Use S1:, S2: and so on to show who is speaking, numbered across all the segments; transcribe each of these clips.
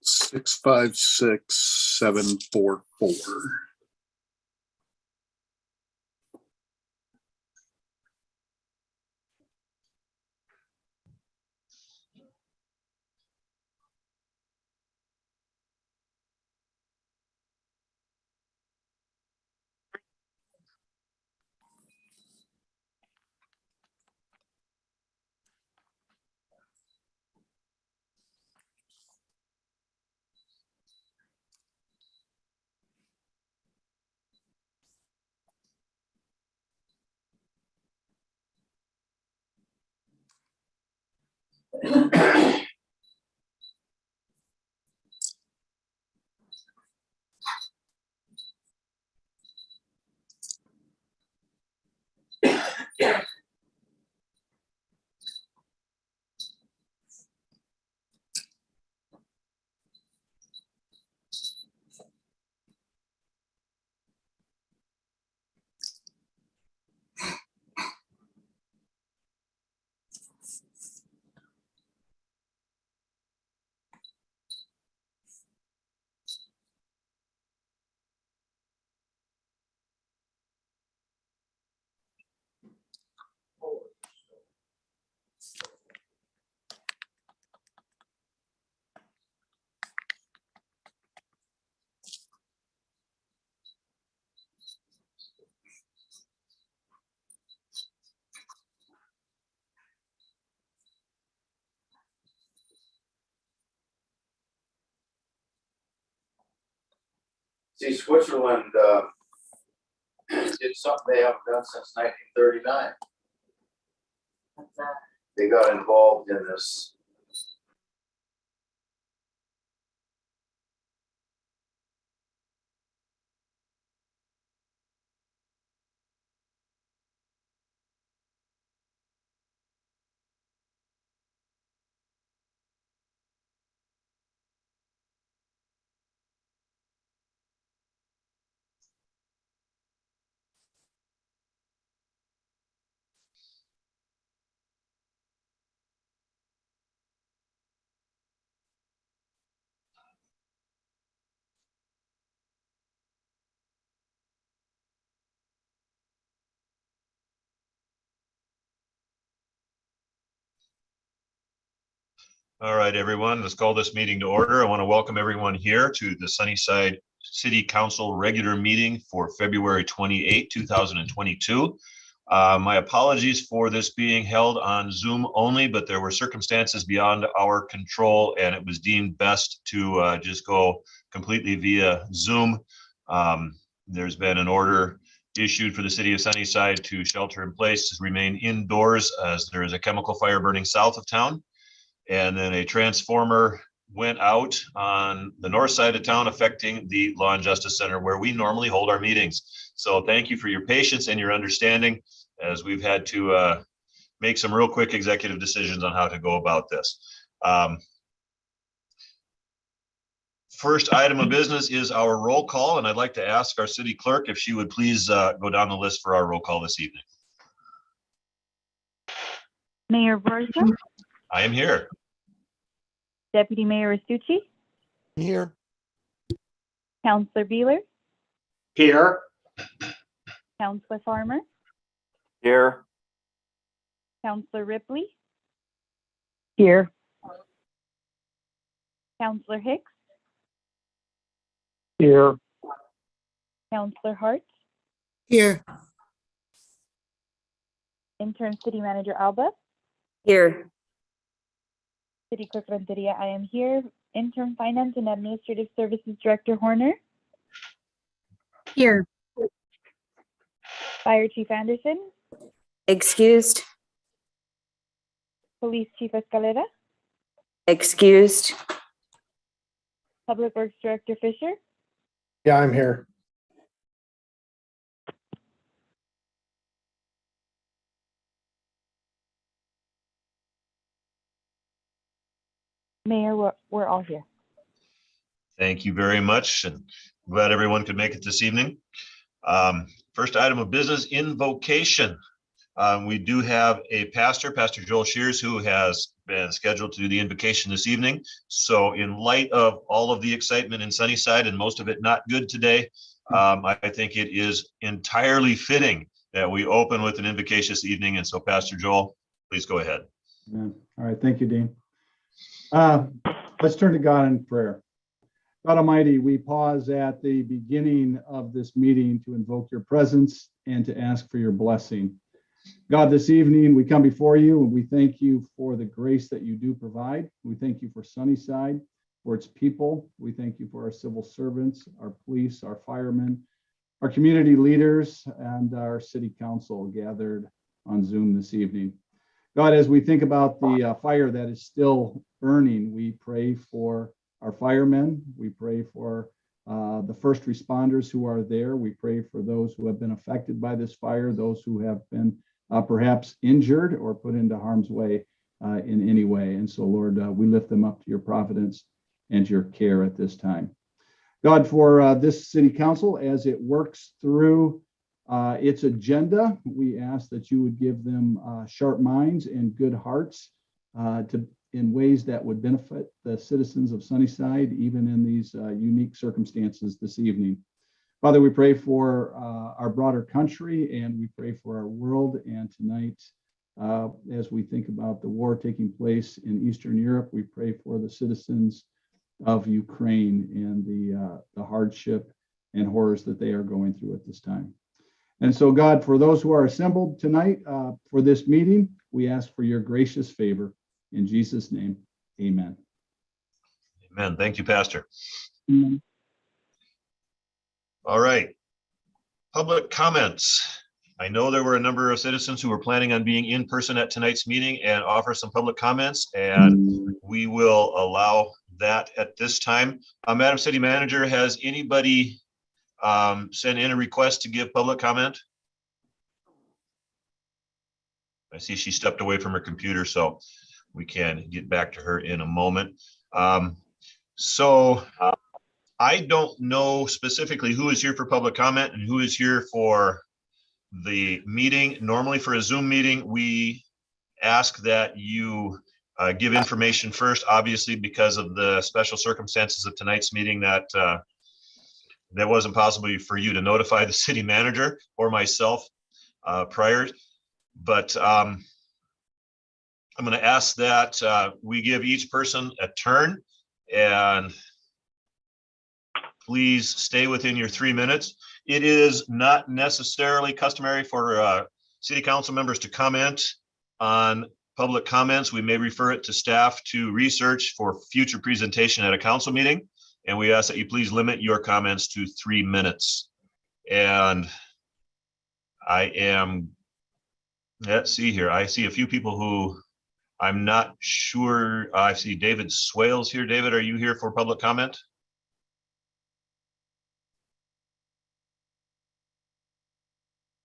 S1: $656,744.
S2: See, Switzerland did something they haven't done since 1939. They got involved in this.
S3: All right, everyone, let's call this meeting to order. I want to welcome everyone here to the Sunnyside City Council regular meeting for February 28, 2022. My apologies for this being held on Zoom only, but there were circumstances beyond our control and it was deemed best to just go completely via Zoom. There's been an order issued for the city of Sunnyside to shelter in place, to remain indoors as there is a chemical fire burning south of town. And then a transformer went out on the north side of town, affecting the Law and Justice Center where we normally hold our meetings. So thank you for your patience and your understanding as we've had to make some real quick executive decisions on how to go about this. First item of business is our roll call, and I'd like to ask our city clerk if she would please go down the list for our roll call this evening.
S4: Mayor Versa,
S3: I am here.
S4: Deputy Mayor Restucci,
S1: Here.
S4: Councilor Beeler,
S2: Here.
S4: Councilor Farmer,
S2: Here.
S4: Councilor Ripley, here, Councilor Hicks,
S1: Here.
S4: Councilor Hart,
S5: Here.
S4: Intern City Manager Alba,
S5: Here.
S4: City Clerk Renteria, I am here. Intern Finance and Administrative Services Director Horner,
S5: Here.
S4: Fire Chief Anderson,
S5: Excused.
S4: Police Chief Escalera,
S5: Excused.
S4: Public Works Director Fisher,
S1: Yeah, I'm here.
S4: Mayor, we're all here.
S3: Thank you very much, and glad everyone could make it this evening. First item of business, invocation. We do have a pastor, Pastor Joel Shears, who has been scheduled to do the invocation this evening. So in light of all of the excitement in Sunnyside and most of it not good today, I think it is entirely fitting that we open with an invocation this evening. And so Pastor Joel, please go ahead.
S6: Amen. All right, thank you, Dean. Let's turn to God in prayer. God Almighty, we pause at the beginning of this meeting to invoke your presence and to ask for your blessing. God, this evening we come before you and we thank you for the grace that you do provide. We thank you for Sunnyside, for its people. We thank you for our civil servants, our police, our firemen, our community leaders, and our city council gathered on Zoom this evening. God, as we think about the fire that is still burning, we pray for our firemen. We pray for the first responders who are there. We pray for those who have been affected by this fire, those who have been perhaps injured or put into harm's way in any way. And so, Lord, we lift them up to your providence and your care at this time. God, for this city council, as it works through its agenda, we ask that you would give them sharp minds and good hearts in ways that would benefit the citizens of Sunnyside, even in these unique circumstances this evening. Father, we pray for our broader country and we pray for our world. And tonight, as we think about the war taking place in Eastern Europe, we pray for the citizens of Ukraine and the hardship and horrors that they are going through at this time. And so, God, for those who are assembled tonight for this meeting, we ask for your gracious favor. In Jesus' name, amen.
S3: Amen. Thank you, Pastor.
S6: Amen.
S3: All right. Public comments. I know there were a number of citizens who were planning on being in person at tonight's meeting and offer some public comments, and we will allow that at this time. Madam City Manager, has anybody sent in a request to give public comment? I see she stepped away from her computer, so we can get back to her in a moment. I don't know specifically who is here for public comment and who is here for the meeting. Normally for a Zoom meeting, we ask that you give information first, obviously because of the special circumstances of tonight's meeting that wasn't possible for you to notify the city manager or myself prior. But I'm going to ask that we give each person a turn, and please stay within your 3 minutes. It is not necessarily customary for city council members to comment on public comments. We may refer it to staff to research for future presentation at a council meeting. And we ask that you please limit your comments to 3 minutes. And let's see here. I see a few people who I'm not sure. I see David Swales here. David, are you here for public comment?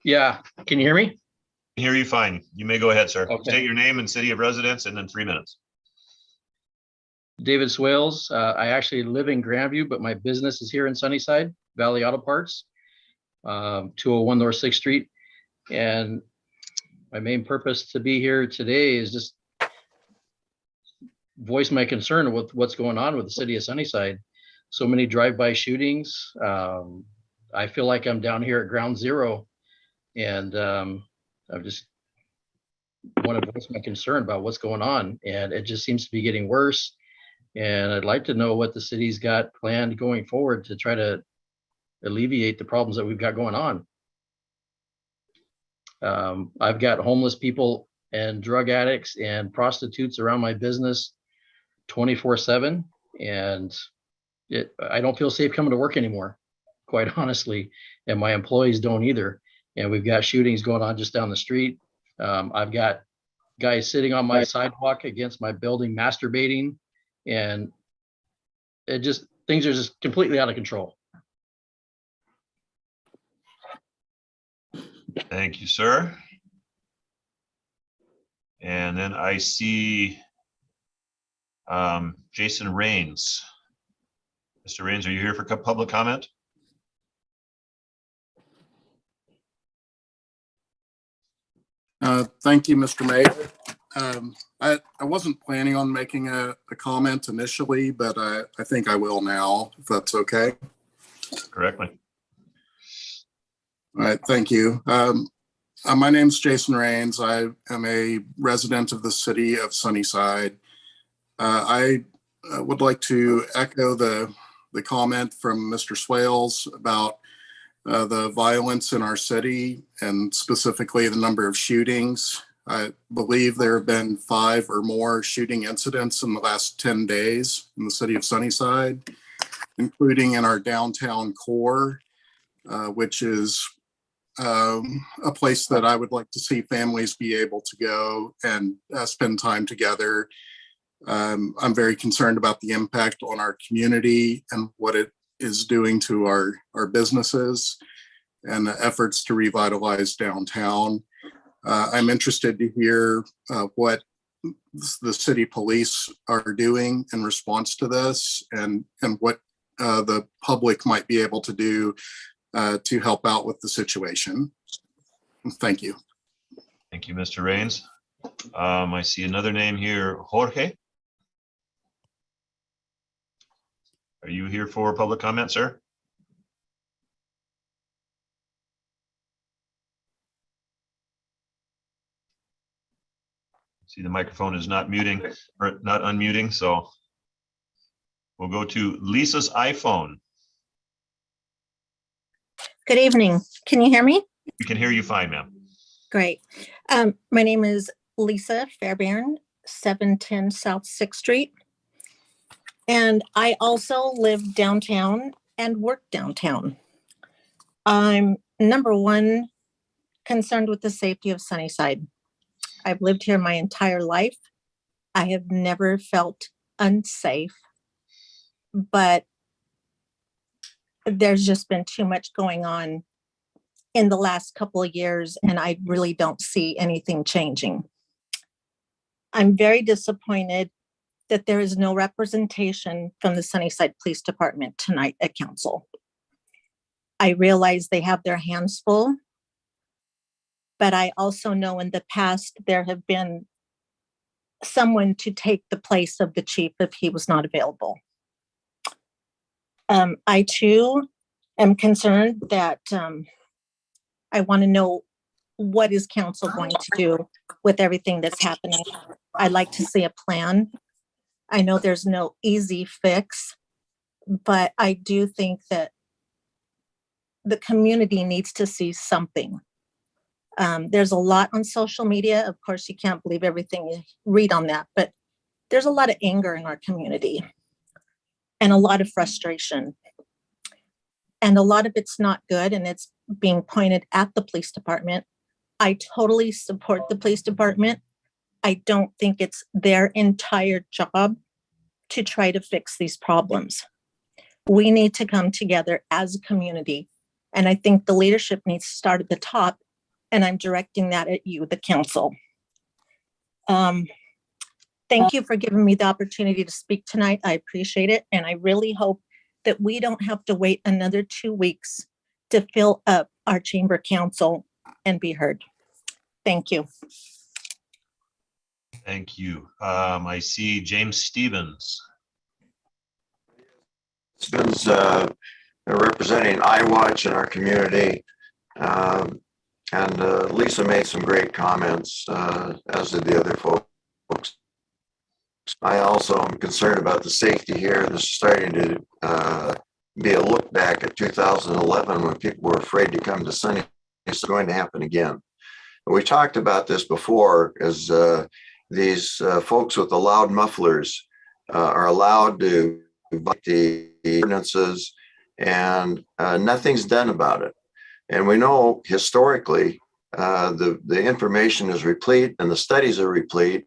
S7: Yeah, can you hear me?
S3: I can hear you fine. You may go ahead, sir.
S7: Okay.
S3: State your name and city of residence and then 3 minutes.
S7: David Swales. I actually live in Grandview, but my business is here in Sunnyside, Valley Auto Parts, 201 North 6th Street. And my main purpose to be here today is just voice my concern with what's going on with the city of Sunnyside. So many drive-by shootings. I feel like I'm down here at ground zero, and I just want to voice my concern about what's going on. And it just seems to be getting worse. And I'd like to know what the city's got planned going forward to try to alleviate the problems that we've got going on. I've got homeless people and drug addicts and prostitutes around my business 24/7, and I don't feel safe coming to work anymore, quite honestly, and my employees don't either. And we've got shootings going on just down the street. I've got guys sitting on my sidewalk against my building masturbating, and things are just completely out of control.
S3: Thank you, sir. And then I see Jason Rains. Mr. Rains, are you here for public comment?
S8: Thank you, Mr. Mayor. I wasn't planning on making a comment initially, but I think I will now, if that's okay.
S3: Correctly.
S8: All right, thank you. My name's Jason Rains. I am a resident of the city of Sunnyside. I would like to echo the comment from Mr. Swales about the violence in our city and specifically the number of shootings. I believe there have been 5 or more shooting incidents in the last 10 days in the city of Sunnyside, including in our downtown core, which is a place that I would like to see families be able to go and spend time together. I'm very concerned about the impact on our community and what it is doing to our businesses and the efforts to revitalize downtown. I'm interested to hear what the city police are doing in response to this and what the public might be able to do to help out with the situation. Thank you.
S3: Thank you, Mr. Rains. I see another name here, Jorge. Are you here for public comment, sir? See, the microphone is not muting or not unmuting, so we'll go to Lisa's iPhone.
S9: Good evening. Can you hear me?
S3: We can hear you fine, ma'am.
S9: Great. My name is Lisa Fairbairn, 710 South 6th Street. And I also live downtown and work downtown. I'm number one concerned with the safety of Sunnyside. I've lived here my entire life. I have never felt unsafe, but there's just been too much going on in the last couple of years, and I really don't see anything changing. I'm very disappointed that there is no representation from the Sunnyside Police Department tonight at council. I realize they have their hands full, but I also know in the past there have been someone to take the place of the chief if he was not available. I too am concerned that I want to know what is council going to do with everything that's happening. I'd like to see a plan. I know there's no easy fix, but I do think that the community needs to see something. There's a lot on social media. Of course, you can't believe everything you read on that, but there's a lot of anger in our community and a lot of frustration. And a lot of it's not good, and it's being pointed at the police department. I totally support the police department. I don't think it's their entire job to try to fix these problems. We need to come together as a community. And I think the leadership needs to start at the top. And I'm directing that at you, the council. Thank you for giving me the opportunity to speak tonight. I appreciate it. And I really hope that we don't have to wait another 2 weeks to fill up our chamber council and be heard. Thank you.
S3: Thank you. I see James Stevens.
S2: Stevens representing iWatch in our community. And Lisa made some great comments, as did the other folks. I also am concerned about the safety here. This is starting to be a look back at 2011 when people were afraid to come to Sunny. It's going to happen again. We talked about this before, as these folks with the loud mufflers are allowed to violate the ordinances, and nothing's done about it. And we know historically the information is replete and the studies are replete.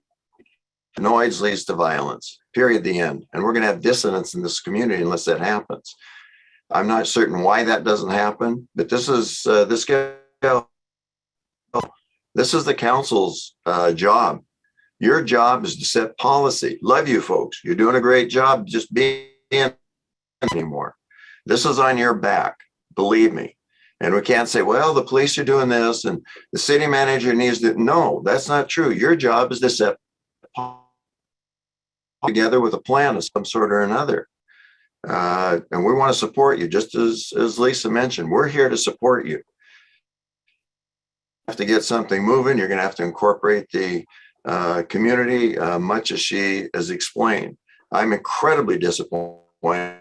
S2: Noise leads to violence, period, the end. And we're going to have dissonance in this community unless that happens. I'm not certain why that doesn't happen, but this is the council's job. Your job is to set policy. Love you folks. You're doing a great job just being anymore. This is on your back, believe me. And we can't say, well, the police are doing this and the city manager needs to. No, that's not true. Your job is to set together with a plan of some sort or another. And we want to support you, just as Lisa mentioned. We're here to support you. Have to get something moving. You're going to have to incorporate the community, much as she has explained. I'm incredibly disappointed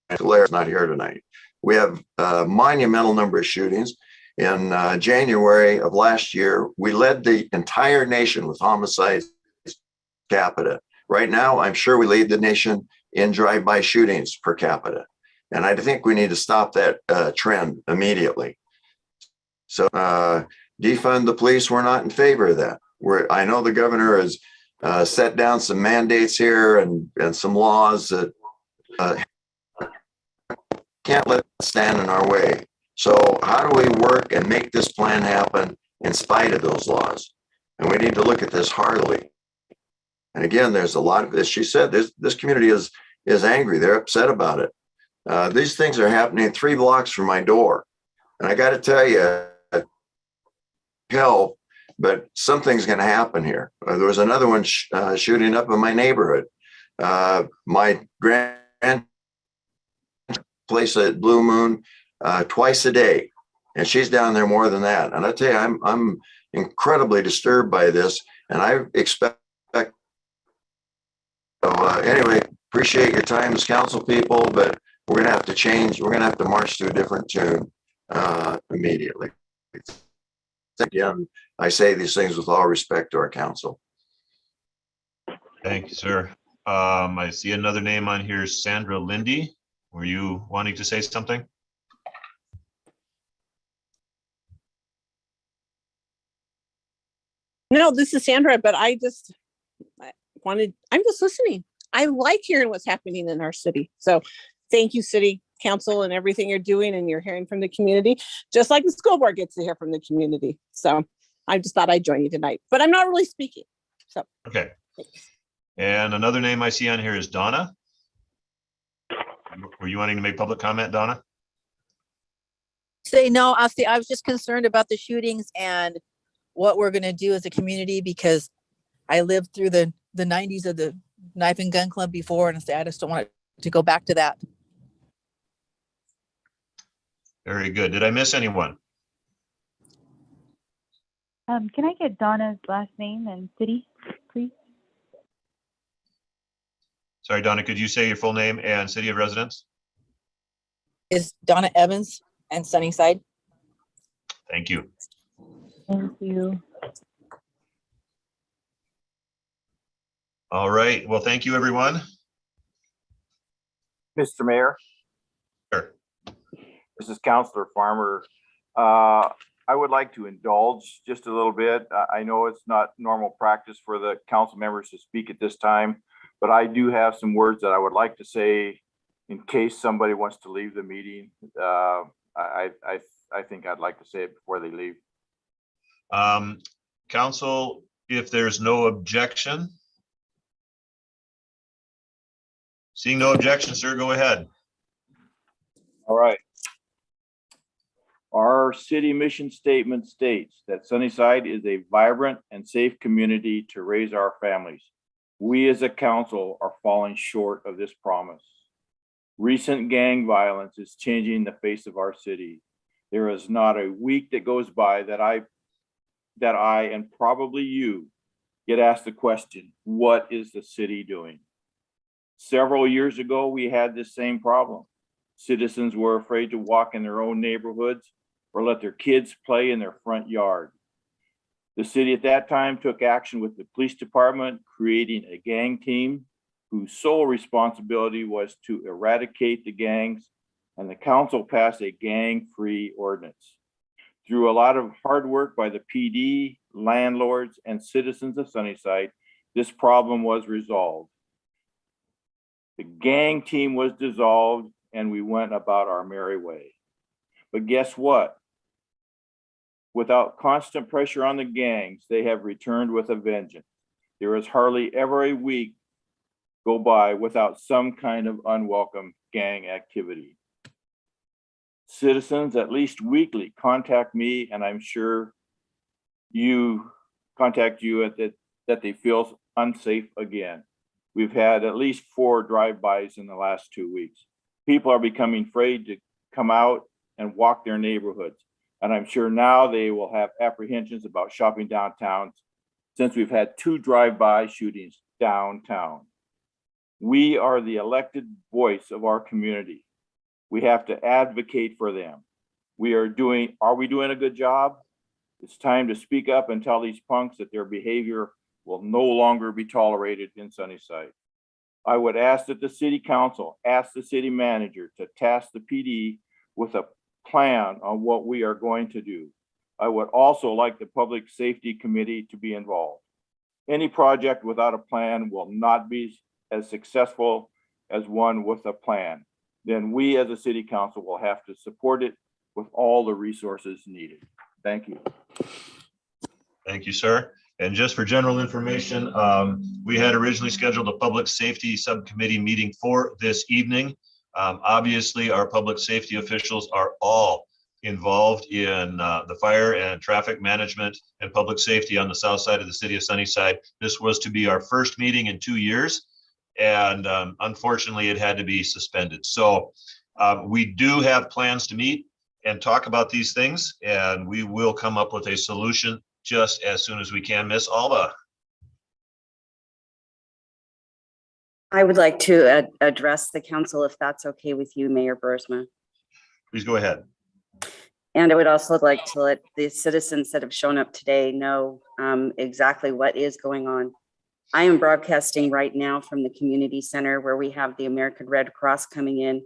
S2: Claire's not here tonight. We have a monumental number of shootings. In January of last year, we led the entire nation with homicides capita. Right now, I'm sure we lead the nation in drive-by shootings per capita. And I think we need to stop that trend immediately. So defund the police, we're not in favor of that. I know the governor has set down some mandates here and some laws that can't let it stand in our way. So how do we work and make this plan happen in spite of those laws? And we need to look at this heartily. And again, there's a lot of, as she said, this community is angry. They're upset about it. These things are happening 3 blocks from my door. And I got to tell you, hell, but something's going to happen here. There was another one shooting up in my neighborhood. My grand place at Blue Moon twice a day, and she's down there more than that. And I tell you, I'm incredibly disturbed by this, and I expect. So anyway, appreciate your time as council people, but we're going to have to change. We're going to have to march to a different tune immediately. Again, I say these things with all respect to our council.
S3: Thank you, sir. I see another name on here, Sandra Lindy. Were you wanting to say something?
S10: No, this is Sandra, but I'm just listening. I like hearing what's happening in our city. So thank you, city council, and everything you're doing, and you're hearing from the community, just like the school board gets to hear from the community. So I just thought I'd join you tonight, but I'm not really speaking. So
S3: okay.
S10: Thanks.
S3: And another name I see on here is Donna. Were you wanting to make public comment, Donna?
S11: Say no, I'll say I was just concerned about the shootings and what we're going to do as a community, because I lived through the 90s of the knife and gun club before, and I just don't want it to go back to that.
S3: Very good. Did I miss anyone?
S4: Can I get Donna's last name and city, please?
S3: Sorry, Donna, could you say your full name and city of residence?
S11: Is Donna Evans and Sunnyside.
S3: Thank you.
S4: Thank you.
S3: All right. Well, thank you, everyone.
S12: Mr. Mayor,
S3: Sure.
S12: this is Councilor Farmer. I would like to indulge just a little bit. I know it's not normal practice for the council members to speak at this time, but I do have some words that I would like to say in case somebody wants to leave the meeting. I think I'd like to say it before they leave.
S3: Council, if there's no objection. Seeing no objection, sir, go ahead.
S12: All right. Our city mission statement states that Sunnyside is a vibrant and safe community to raise our families. We as a council are falling short of this promise. Recent gang violence is changing the face of our city. There is not a week that goes by that I and probably you get asked the question, what is the city doing? Several years ago, we had this same problem. Citizens were afraid to walk in their own neighborhoods or let their kids play in their front yard. The city at that time took action with the police department, creating a gang team whose sole responsibility was to eradicate the gangs, and the council passed a gang-free ordinance. Through a lot of hard work by the PD, landlords, and citizens of Sunnyside, this problem was resolved. The gang team was dissolved and we went about our merry way. But guess what? Without constant pressure on the gangs, they have returned with a vengeance. There is hardly ever a week go by without some kind of unwelcome gang activity. Citizens, at least weekly, contact me, and I'm sure you contact you that they feel unsafe again. We've had at least 4 drive-bys in the last 2 weeks. People are becoming afraid to come out and walk their neighborhoods. And I'm sure now they will have apprehensions about shopping downtown since we've had 2 drive-by shootings downtown. We are the elected voice of our community. We have to advocate for them. Are we doing a good job? It's time to speak up and tell these punks that their behavior will no longer be tolerated in Sunnyside. I would ask that the city council ask the city manager to task the PD with a plan on what we are going to do. I would also like the Public Safety Committee to be involved. Any project without a plan will not be as successful as one with a plan. Then we as a city council will have to support it with all the resources needed. Thank you.
S3: Thank you, sir. And just for general information, we had originally scheduled a public safety subcommittee meeting for this evening. Obviously, our public safety officials are all involved in the fire and traffic management and public safety on the south side of the city of Sunnyside. This was to be our first meeting in 2 years, and unfortunately, it had to be suspended. So we do have plans to meet and talk about these things, and we will come up with a solution just as soon as we can. Miss Alba.
S5: I would like to address the council, if that's okay with you, Mayor Burisma.
S3: Please go ahead.
S5: And I would also like to let the citizens that have shown up today know exactly what is going on. I am broadcasting right now from the community center where we have the American Red Cross coming in.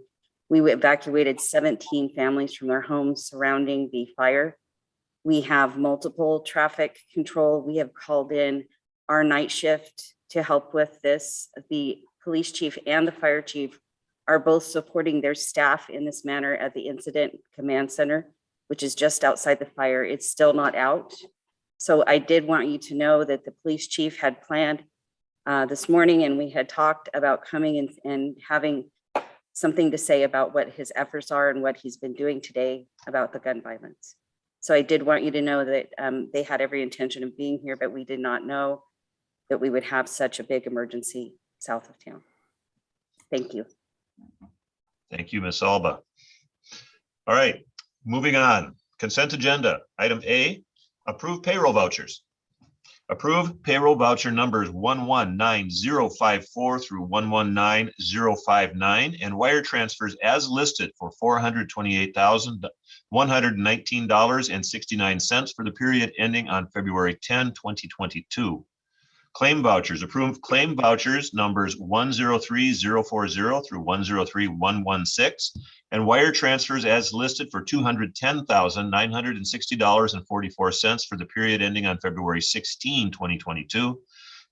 S5: We evacuated 17 families from their homes surrounding the fire. We have multiple traffic control. We have called in our night shift to help with this. The police chief and the fire chief are both supporting their staff in this manner at the incident command center, which is just outside the fire. It's still not out. So I did want you to know that the police chief had planned this morning, and we had talked about coming and having something to say about what his efforts are and what he's been doing today about the gun violence. So I did want you to know that they had every intention of being here, but we did not know that we would have such a big emergency south of town. Thank you.
S3: Thank you, Ms. Alba. All right, moving on. Consent agenda. Item A, approve payroll vouchers. Approve payroll voucher numbers 119054 through 119059 and wire transfers as listed for $428,119.69 for the period ending on February 10, 2022. Claim vouchers. Approve claim vouchers numbers 103040 through 103116 and wire transfers as listed for $210,960.44 for the period ending on February 16, 2022.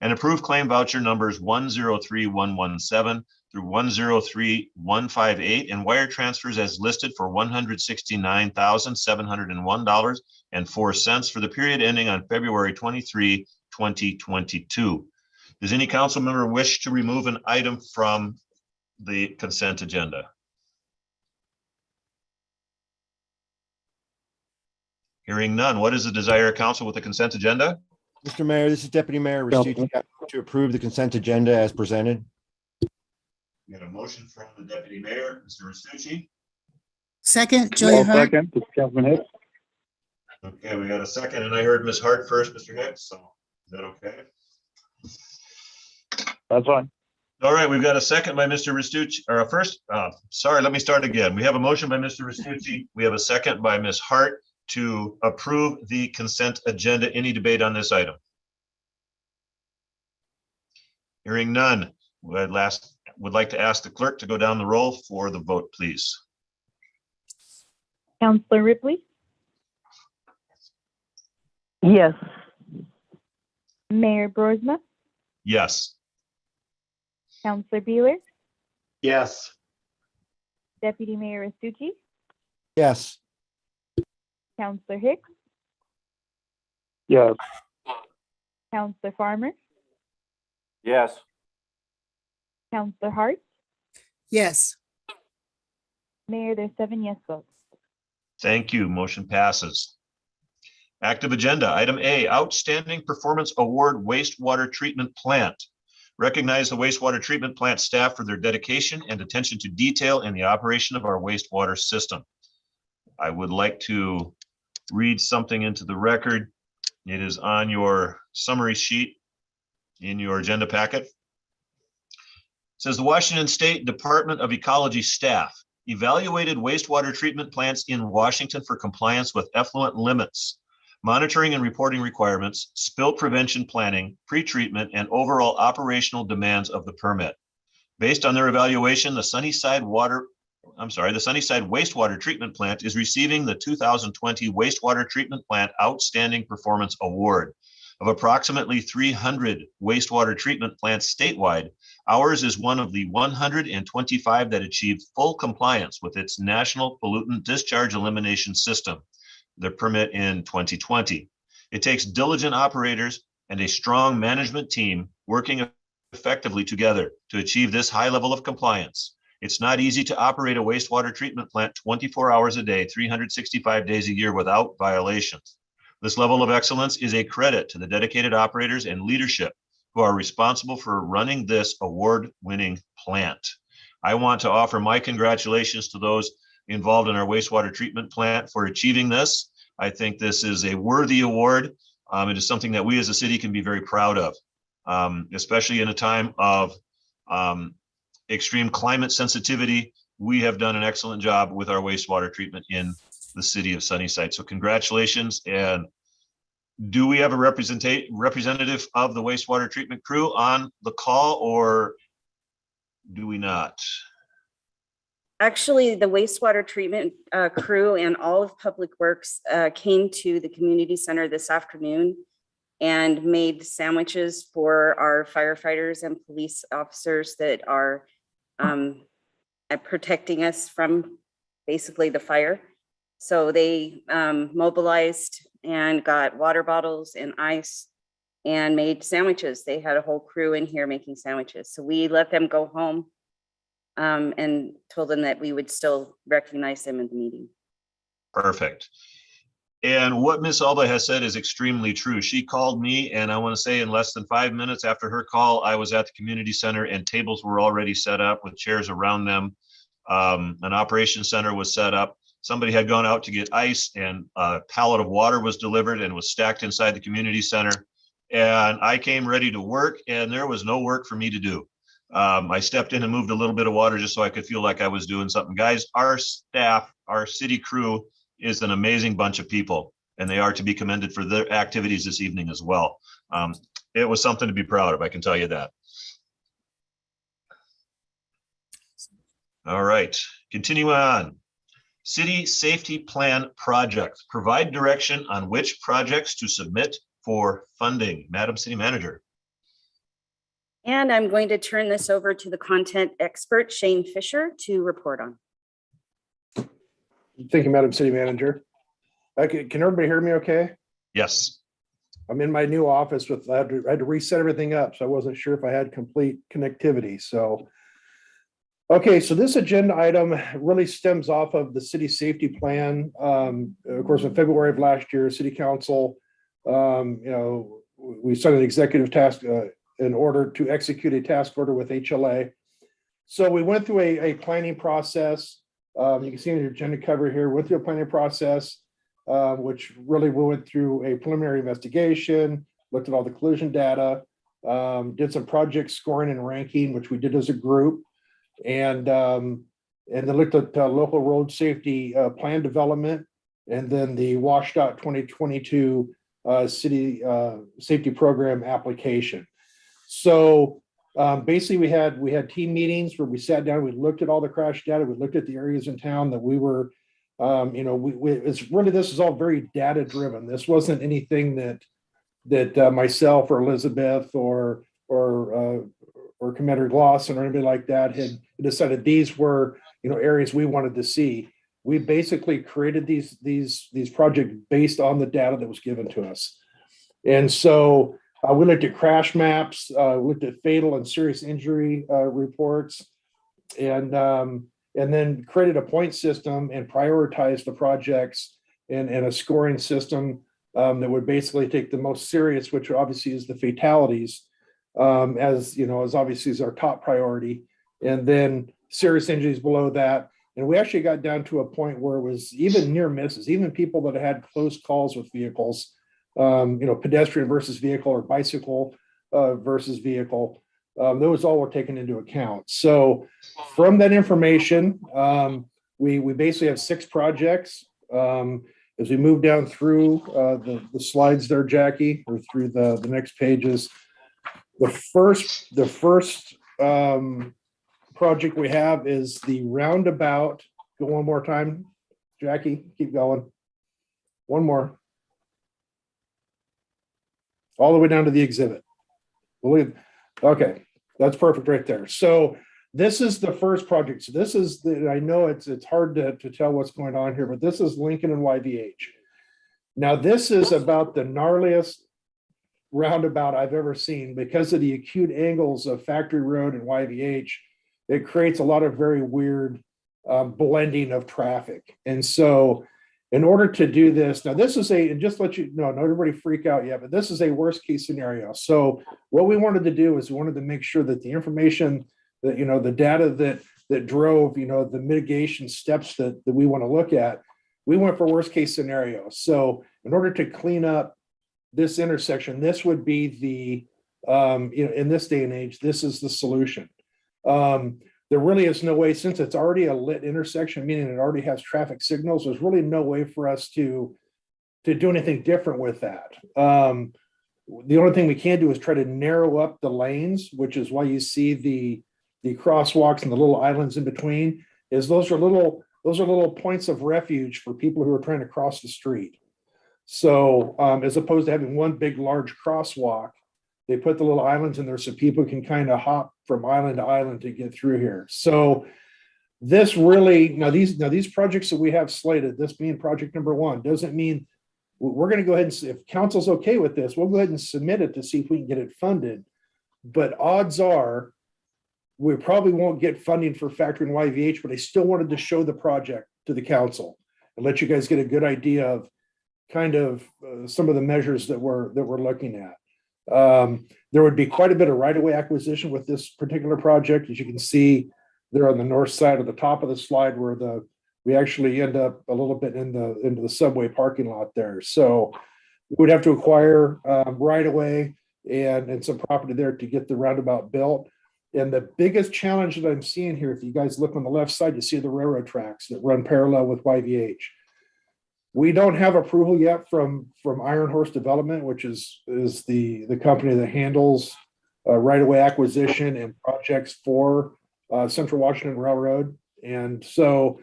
S3: And approve claim voucher numbers 103117 through 103158 and wire transfers as listed for $169,701.04 for the period ending on February 23, 2022. Does any council member wish to remove an item from the consent agenda? Hearing none, what is the desire of council with the consent agenda?
S1: Mr. Mayor, this is Deputy Mayor Restucci to approve the consent agenda as presented.
S3: We got a motion from the deputy mayor, Mr. Restucci.
S13: Second, Julia Hart.
S12: Second, this is Councilman Hicks.
S3: Okay, we got a second, and I heard Ms. Hart first, Mr. Hicks, so is that okay?
S12: That's fine.
S3: All right, we've got a second by Mr. Restucci, or a first, sorry, let me start again. We have a motion by Mr. Restucci. We have a second by Ms. Hart to approve the consent agenda. Any debate on this item? Hearing none, would like to ask the clerk to go down the roll for the vote, please.
S4: Counselor Ripley,
S10: Yes.
S4: Mayor Burisma,
S3: Yes.
S4: Counselor Beeler,
S1: Yes.
S4: Deputy Mayor Restucci,
S1: Yes.
S4: Counselor Hicks,
S12: Yes.
S4: Counselor Farmer,
S12: Yes.
S4: Counselor Hart,
S13: Yes.
S4: Mayor, there's 7 yes votes.
S3: Thank you. Motion passes. Active agenda. Item A, Outstanding Performance Award Wastewater Treatment Plant. Recognize the wastewater treatment plant staff for their dedication and attention to detail in the operation of our wastewater system. I would like to read something into the record. It is on your summary sheet in your agenda packet. It says the Washington State Department of Ecology staff evaluated wastewater treatment plants in Washington for compliance with effluent limits, monitoring and reporting requirements, spill prevention planning, pre-treatment, and overall operational demands of the permit. Based on their evaluation, the Sunnyside Wastewater Treatment Plant is receiving the 2020 Wastewater Treatment Plant Outstanding Performance Award. Of approximately 300 wastewater treatment plants statewide, ours is one of the 125 that achieved full compliance with its National Pollutant Discharge Elimination System, the permit in 2020. It takes diligent operators and a strong management team working effectively together to achieve this high level of compliance. It's not easy to operate a wastewater treatment plant 24 hours a day, 365 days a year without violations. This level of excellence is a credit to the dedicated operators and leadership who are responsible for running this award-winning plant. I want to offer my congratulations to those involved in our wastewater treatment plant for achieving this. I think this is a worthy award. It is something that we as a city can be very proud of, especially in a time of extreme climate sensitivity. We have done an excellent job with our wastewater treatment in the city of Sunnyside. So congratulations. And do we have a representative of the wastewater treatment crew on the call, or do we not?
S5: Actually, the wastewater treatment crew and all of Public Works came to the community center this afternoon and made sandwiches for our firefighters and police officers that are protecting us from basically the fire. So they mobilized and got water bottles and ice and made sandwiches. They had a whole crew in here making sandwiches. So we let them go home and told them that we would still recognize them in the meeting.
S3: Perfect. And what Miss Alba has said is extremely true. She called me, and I want to say in less than 5 minutes after her call, I was at the community center and tables were already set up with chairs around them. An operations center was set up. Somebody had gone out to get ice, and a pallet of water was delivered and was stacked inside the community center. And I came ready to work, and there was no work for me to do. I stepped in and moved a little bit of water just so I could feel like I was doing something. Guys, our staff, our city crew is an amazing bunch of people, and they are to be commended for their activities this evening as well. It was something to be proud of, I can tell you that. All right, continue on. City Safety Plan Projects. Provide direction on which projects to submit for funding. Madam City Manager.
S5: And I'm going to turn this over to the content expert, Shane Fisher, to report on.
S14: Thank you, Madam City Manager. Can everybody hear me okay?
S3: Yes.
S14: I'm in my new office with, I had to reset everything up, so I wasn't sure if I had complete connectivity. So, okay, so this agenda item really stems off of the city safety plan. Of course, in February of last year, City Council, we signed an executive task in order to execute a task order with HLA. So we went through a planning process. You can see in your agenda cover here, went through a planning process, which really we went through a preliminary investigation, looked at all the collision data, did some project scoring and ranking, which we did as a group, and then looked at local road safety plan development, and then the WashDOT 2022 city safety program application. So basically we had team meetings where we sat down, we looked at all the crash data, we looked at the areas in town that we were, it's really, this is all very data driven. This wasn't anything that myself or Elizabeth or Commander Glosson or anybody like that had decided these were, areas we wanted to see. We basically created these projects based on the data that was given to us. And so We looked at crash maps, looked at fatal and serious injury reports, and then created a point system and prioritized the projects in a scoring system that would basically take the most serious, which obviously is the fatalities, as you know, as obviously is our top priority, and then serious injuries below that. And we actually got down to a point where it was even near misses, even people that had close calls with vehicles, pedestrian versus vehicle or bicycle versus vehicle. Those all were taken into account. So from that information, we basically have 6 projects. As we move down through the slides there, Jackie, or through the next pages, the first project we have is the Roundabout. Go one more time, Jackie, keep going. One more. All the way down to the exhibit. Okay, that's perfect right there. So this is the first project. So this is I know it's hard to tell what's going on here, but this is Lincoln and YVH. Now this is about the gnarliest roundabout I've ever seen because of the acute angles of Factory Road and YVH. It creates a lot of very weird blending of traffic. And so in order to do this, now this is and just let you know, not everybody freak out yet, but this is a worst case scenario. So what we wanted to do is we wanted to make sure that the information that, the data that drove, the mitigation steps that we want to look at, we went for worst case scenario. So in order to clean up this intersection, this would be in this day and age, this is the solution. There really is no way, since it's already a lit intersection, meaning it already has traffic signals, there's really no way for us to do anything different with that. The only thing we can do is try to narrow up the lanes, which is why you see the crosswalks and the little islands in between, is those are little points of refuge for people who are trying to cross the street. So as opposed to having one big large crosswalk, they put the little islands in there so people can kind of hop from island to island to get through here. So this really, now these projects that we have slated, this being project number 1, doesn't mean we're going to go ahead and see if council's okay with this, we'll go ahead and submit it to see if we can get it funded. But odds are we probably won't get funding for Factory and YVH, but I still wanted to show the project to the council and let you guys get a good idea of kind of some of the measures that we're looking at. There would be quite a bit of right-of-way acquisition with this particular project. As you can see there on the north side of the top of the slide where we actually end up a little bit into the subway parking lot there. So we would have to acquire right-of-way and some property there to get the roundabout built. And the biggest challenge that I'm seeing here, if you guys look on the left side, you see the railroad tracks that run parallel with YVH. We don't have approval yet from Iron Horse Development, which is the company that handles right-of-way acquisition and projects for Central Washington Railroad. And so,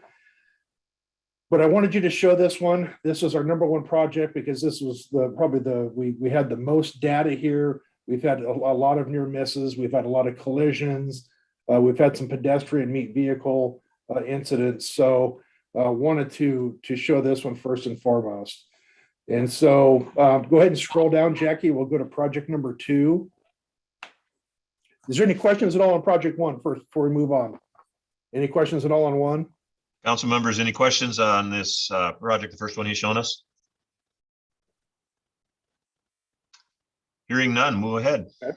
S14: but I wanted you to show this one. This is our number 1 project because this was we had the most data here. We've had a lot of near misses. We've had a lot of collisions. We've had some pedestrian meet vehicle incidents. So wanted to show this one first and foremost. And so go ahead and scroll down, Jackie. We'll go to project number 2. Is there any questions at all on project 1 first before we move on? Any questions at all on 1?
S3: Council members, any questions on this project, the first one he's shown us? Hearing none, move ahead.
S14: Okay.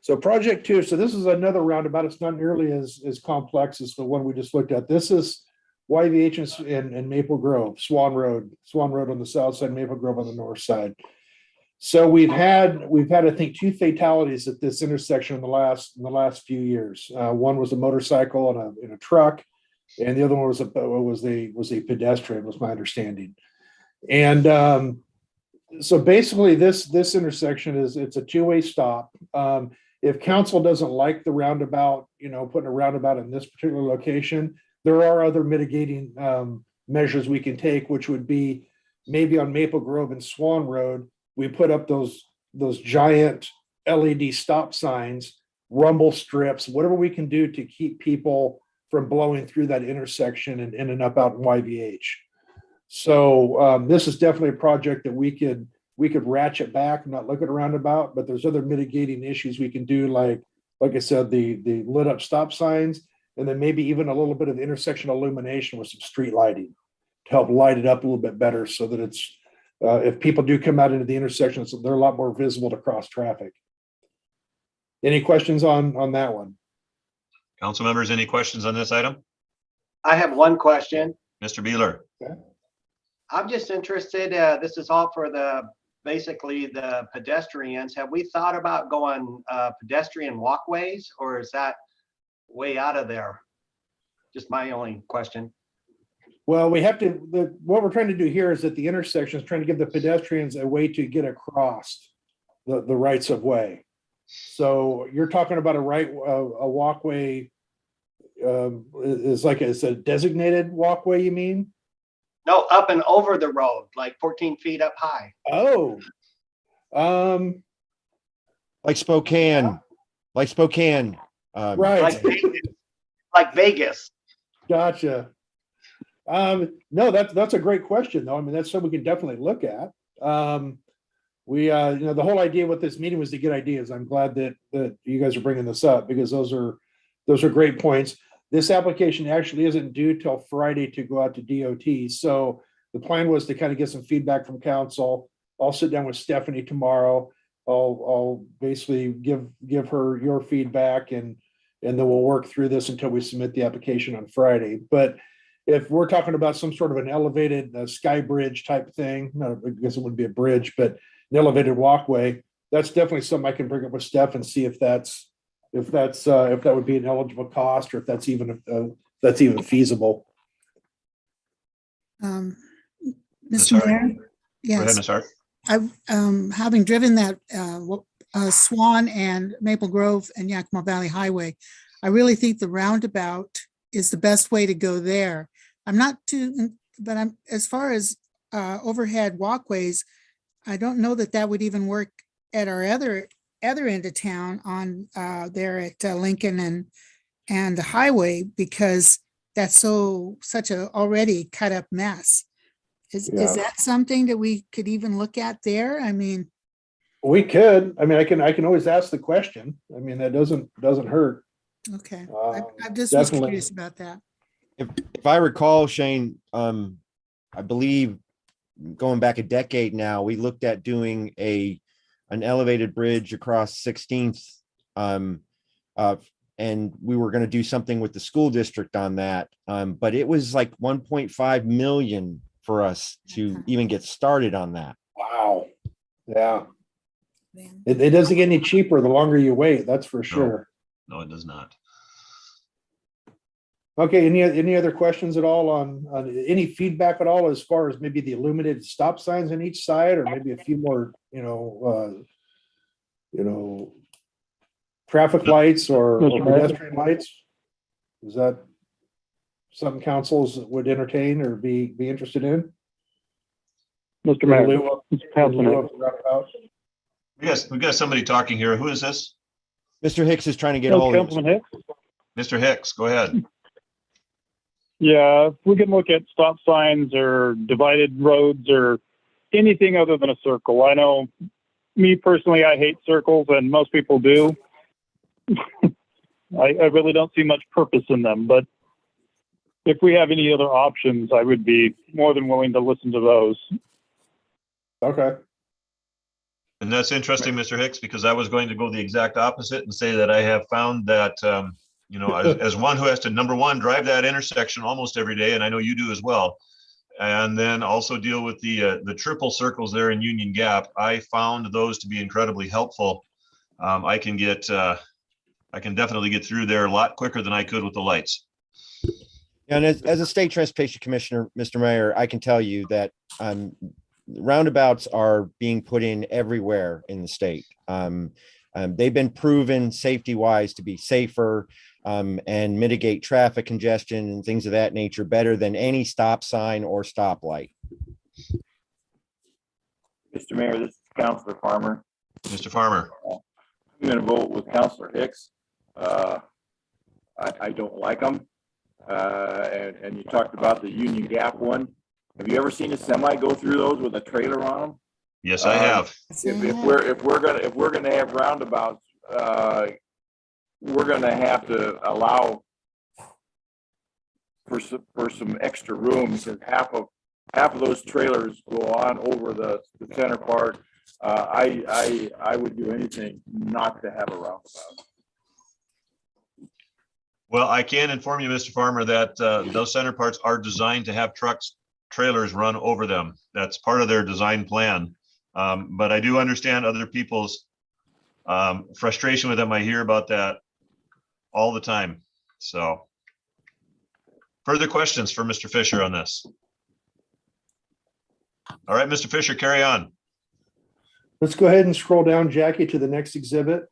S14: So project 2, so this is another roundabout. It's not nearly as complex as the one we just looked at. This is YVH and Maple Grove, Swan Road on the south side, Maple Grove on the north side. So we've had I think 2 fatalities at this intersection in the last few years. One was a motorcycle and a truck, and the other one was a pedestrian, was my understanding. And so basically this intersection it's a 2-way stop. If council doesn't like the roundabout, putting a roundabout in this particular location, there are other mitigating measures we can take, which would be maybe on Maple Grove and Swan Road, we put up those giant LED stop signs, rumble strips, whatever we can do to keep people from blowing through that intersection and ending up out in YVH. So this is definitely a project that we could we could ratchet back and not look at a roundabout, but there's other mitigating issues we can do, like I said, the lit up stop signs, and then maybe even a little bit of intersection illumination with some street lighting to help light it up a little bit better so that it's, if people do come out into the intersections, they're a lot more visible to cross traffic. Any questions on that one?
S3: Council members, any questions on this item?
S15: I have one question.
S3: Mr. Beeler?
S15: I'm just interested, this is all for basically the pedestrians. Have we thought about going pedestrian walkways, or is that way out of there? Just my only question.
S14: Well, we have to, what we're trying to do here is at the intersection is trying to give the pedestrians a way to get across the rights of way. So you're talking about a walkway is like, it's a designated walkway, you mean?
S15: No, up and over the road, like 14 feet up high.
S14: Oh.
S1: Like Spokane,
S14: Right.
S15: Like Vegas.
S14: Gotcha. No, that's a great question, though. I mean, that's something we can definitely look at. We, the whole idea with this meeting was to get ideas. I'm glad that you guys are bringing this up, because those are great points. This application actually isn't due till Friday to go out to DOT. So the plan was to kind of get some feedback from council. I'll sit down with Stephanie tomorrow. I'll basically give her your feedback, and then we'll work through this until we submit the application on Friday. But if we're talking about some sort of an elevated sky bridge type thing, no, I guess it wouldn't be a bridge, but an elevated walkway, that's definitely something I can bring up with Steph and see if that would be an eligible cost, or if that's even feasible.
S13: Mr.
S3: Sorry.
S13: Mayor?
S3: Go ahead,
S13: Yes,
S3: Ms. Hart.
S13: having driven that Swan and Maple Grove and Yakima Valley Highway, I really think the roundabout is the best way to go there. As far as overhead walkways, I don't know that would even work at our other end of town on there at Lincoln and the highway, because that's such a already cut up mess. Is that something that we could even look at there? I mean,
S14: We could. I mean, I can always ask the question. I mean, that doesn't hurt.
S13: okay. I just was
S14: Definitely.
S13: curious about that.
S1: If I recall, Shane, I believe going back a decade now, we looked at doing an elevated bridge across 16th. And we were going to do something with the school district on that. But it was like 1.5 million for us to even get started on that.
S14: Wow. Yeah. It doesn't get any cheaper the longer you wait. That's for sure.
S3: No, it does not.
S14: Okay. Any other questions at all on any feedback at all as far as maybe the illuminated stop signs on each side, or maybe a few more, traffic lights or pedestrian lights? Is that something councils would entertain or be interested in?
S16: Mr. Mayor,
S3: We've got somebody talking here. Who is this?
S1: Mr. Hicks is trying to get hold of us.
S16: Councilman Hicks.
S3: Mr. Hicks, go ahead.
S16: Yeah, if we can look at stop signs or divided roads or anything other than a circle. I know me personally, I hate circles, and most people do. I really don't see much purpose in them, but if we have any other options, I would be more than willing to listen to those.
S14: Okay.
S3: And that's interesting, Mr. Hicks, because I was going to go the exact opposite and say that I have found that, as one who has to, number one, drive that intersection almost every day, and I know you do as well, and then also deal with the triple circles there in Union Gap. I found those to be incredibly helpful. I can definitely get through there a lot quicker than I could with the lights.
S1: And as a state transportation commissioner, Mr. Mayor, I can tell you that roundabouts are being put in everywhere in the state. They've been proven safety-wise to be safer and mitigate traffic congestion and things of that nature better than any stop sign or stoplight.
S12: Mr. Mayor, this is Councilor Farmer.
S3: Mr. Farmer.
S12: I'm going to vote with Councilor Hicks. I don't like them. And you talked about the Union Gap one. Have you ever seen a semi go through those with a trailer on them?
S3: Yes, I have.
S12: If we're gonna have roundabouts, we're gonna have to allow for some extra room, because half of those trailers go on over the center part. I would do anything not to have a roundabout.
S3: Well, I can inform you, Mr. Farmer, that those center parts are designed to have trucks, trailers run over them. That's part of their design plan. But I do understand other people's frustration with them. I hear about that all the time. So further questions for Mr. Fisher on this? All right, Mr. Fisher, carry on.
S14: Let's go ahead and scroll down, Jackie, to the next exhibit.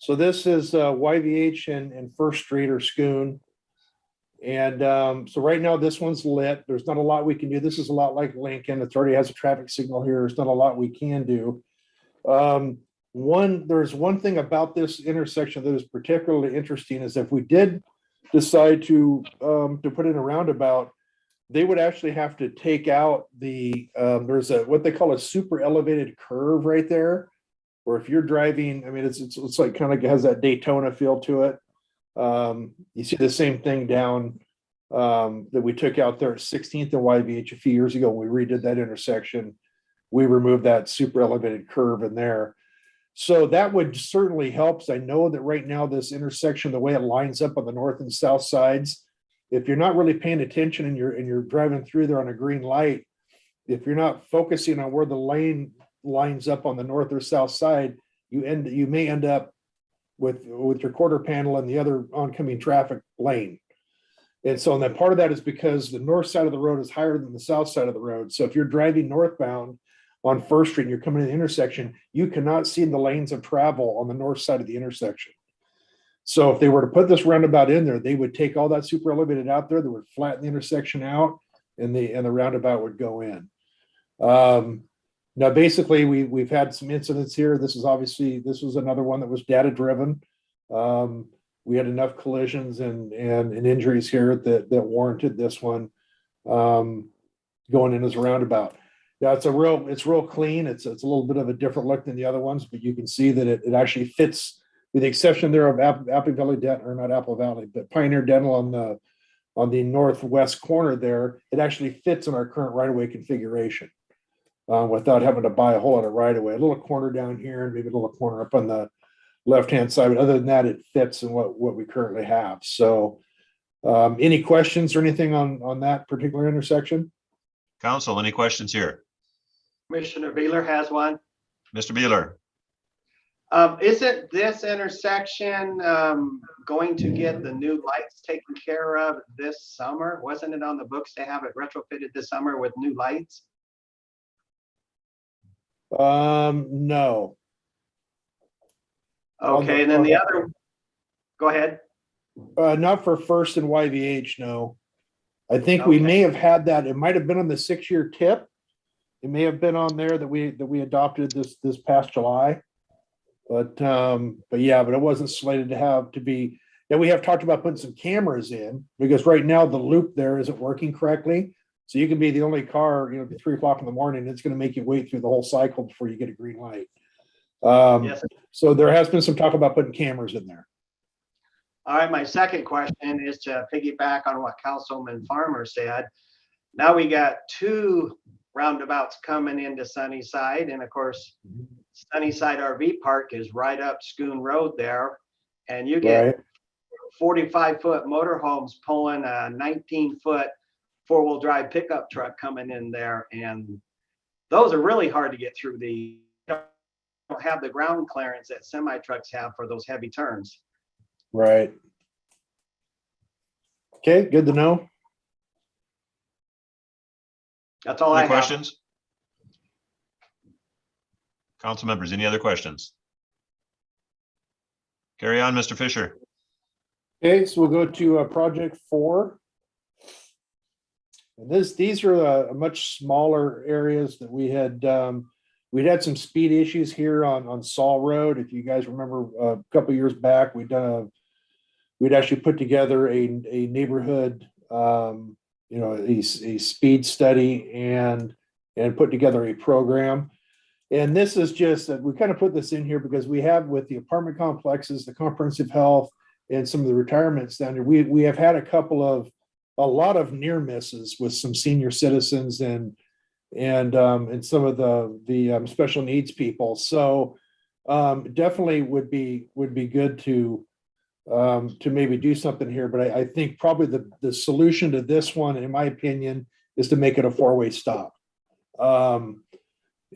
S14: So this is YVH and First Street or Schoon. And so right now this one's lit. There's not a lot we can do. This is a lot like Lincoln. It already has a traffic signal here. There's not a lot we can do. There's one thing about this intersection that is particularly interesting is if we did decide to put in a roundabout, they would actually have to take out the, there's what they call a super elevated curve right there. Or if you're driving, I mean, it's like kind of has that Daytona feel to it. You see the same thing down that we took out there at 16th and YVH a few years ago when we redid that intersection. We removed that super elevated curve in there. So that would certainly help. I know that right now this intersection, the way it lines up on the north and south sides, if you're not really paying attention and you're driving through there on a green light, if you're not focusing on where the lane lines up on the north or south side, you may end up with your quarter panel and the other oncoming traffic lane. And so and then part of that is because the north side of the road is higher than the south side of the road. So if you're driving northbound on First Street and you're coming to the intersection, you cannot see the lanes of travel on the north side of the intersection. So if they were to put this roundabout in there, they would take all that super elevated out there, they would flatten the intersection out, and the roundabout would go in. Now, basically, we've had some incidents here. This was another one that was data driven. We had enough collisions and injuries here that warranted this one going in as a roundabout. Yeah, it's real clean. It's a little bit of a different look than the other ones, but you can see that it actually fits, with the exception there of Apple Valley Dental, or not Apple Valley, but Pioneer Dental on the northwest corner there. It actually fits in our current right-of-way configuration. Without having to buy a whole lot of right away. A little corner down here and maybe a little corner up on the left-hand side. But other than that, it fits in what we currently have. So any questions or anything on that particular intersection?
S3: Council, any questions here?
S15: Commissioner Beeler has one.
S3: Mr. Beeler.
S15: Isn't this intersection going to get the new lights taken care of this summer? Wasn't it on the books to have it retrofitted this summer with new lights?
S14: No.
S15: Okay, and then the other, go ahead.
S14: Not for First and YVH, no. I think we may have had that. It might have been on the 6-year tip. It may have been on there that we adopted this past July. But yeah, but it wasn't slated to be. Yeah, we have talked about putting some cameras in, because right now the loop there isn't working correctly. So you can be the only car, at 3 o'clock in the morning, it's going to make you wait through the whole cycle before you get a green light.
S15: Yes.
S14: So there has been some talk about putting cameras in there.
S15: All right, my second question is to piggyback on what Councilman Farmer said. Now we got 2 roundabouts coming into Sunnyside, and of course, Sunnyside RV Park is right up Schoon Road there, and you get 45-foot motorhomes pulling a 19-foot 4-wheel drive pickup truck coming in there, and those are really hard to get through. They don't have the ground clearance that semi trucks have for those heavy turns.
S14: Right. Okay, good to know.
S15: That's all I have.
S3: Questions? Council members, any other questions? Carry on, Mr. Fisher.
S14: Okay, so we'll go to project 4. And these are much smaller areas that we had we'd had some speed issues here on Saul Road. If you guys remember, a couple years back, we'd actually put together a neighborhood, a speed study and put together a program. And this is just, we kind of put this in here because we have with the apartment complexes, the comprehensive health, and some of the retirements down here, we have had a lot of near misses with some senior citizens and some of the special needs people. So definitely would be good to maybe do something here. But I think probably the solution to this one, in my opinion, is to make it a four-way stop. We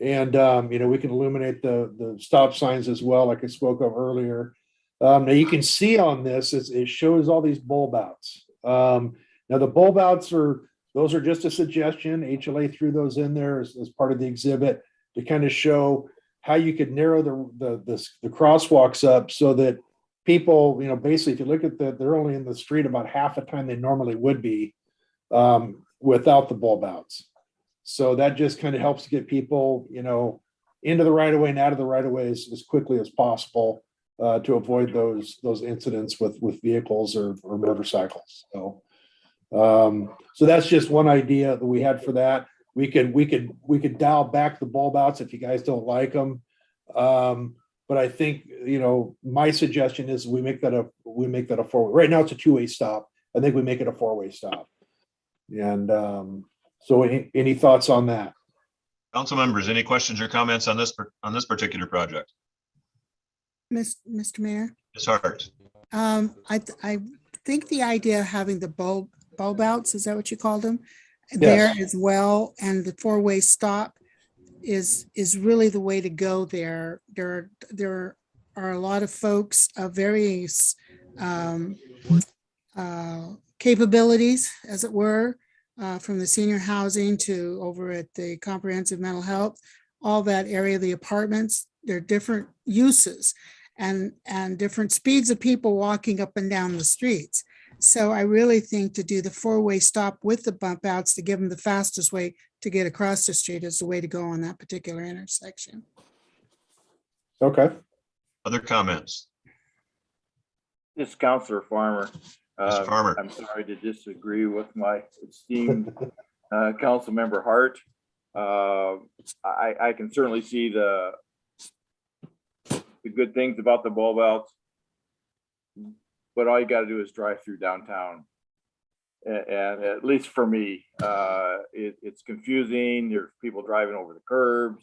S14: can illuminate the stop signs as well, like I spoke of earlier. Now you can see on this, it shows all these bulb outs. Now the bulb outs those are just a suggestion. HLA threw those in there as part of the exhibit to kind of show how you could narrow the crosswalks up so that people, basically, if you look at they're only in the street about half the time they normally would be without the bulb outs. So that just kind of helps get people, into the right of way and out of the right of way as quickly as possible to avoid those incidents with vehicles or motorcycles. So that's just one idea that we had for that. We could dial back the bulb outs if you guys don't like them. But I think, my suggestion is we make that a four-way. Right now it's a two-way stop. I think we make it a four-way stop. And so any thoughts on that?
S3: Council members, any questions or comments on this particular project?
S13: Mr. Mayor,
S3: Ms. Hart.
S13: I think the idea of having the bulb outs, is that what you called them?
S14: Yes.
S13: There as well, and the four-way stop is really the way to go there. There are a lot of folks of various capabilities, as it were, from the senior housing to over at the comprehensive mental health, all that area of the apartments. There are different uses and different speeds of people walking up and down the streets. So I really think to do the four-way stop with the bump outs to give them the fastest way to get across the street is the way to go on that particular intersection.
S14: Okay.
S3: Other comments?
S12: This is Councilor Farmer.
S3: Mr. Farmer.
S12: I'm sorry to disagree with my esteemed council member Hart. I can certainly see the good things about the bulb outs, but all you got to do is drive through downtown. And at least for me, it's confusing. There's people driving over the curbs.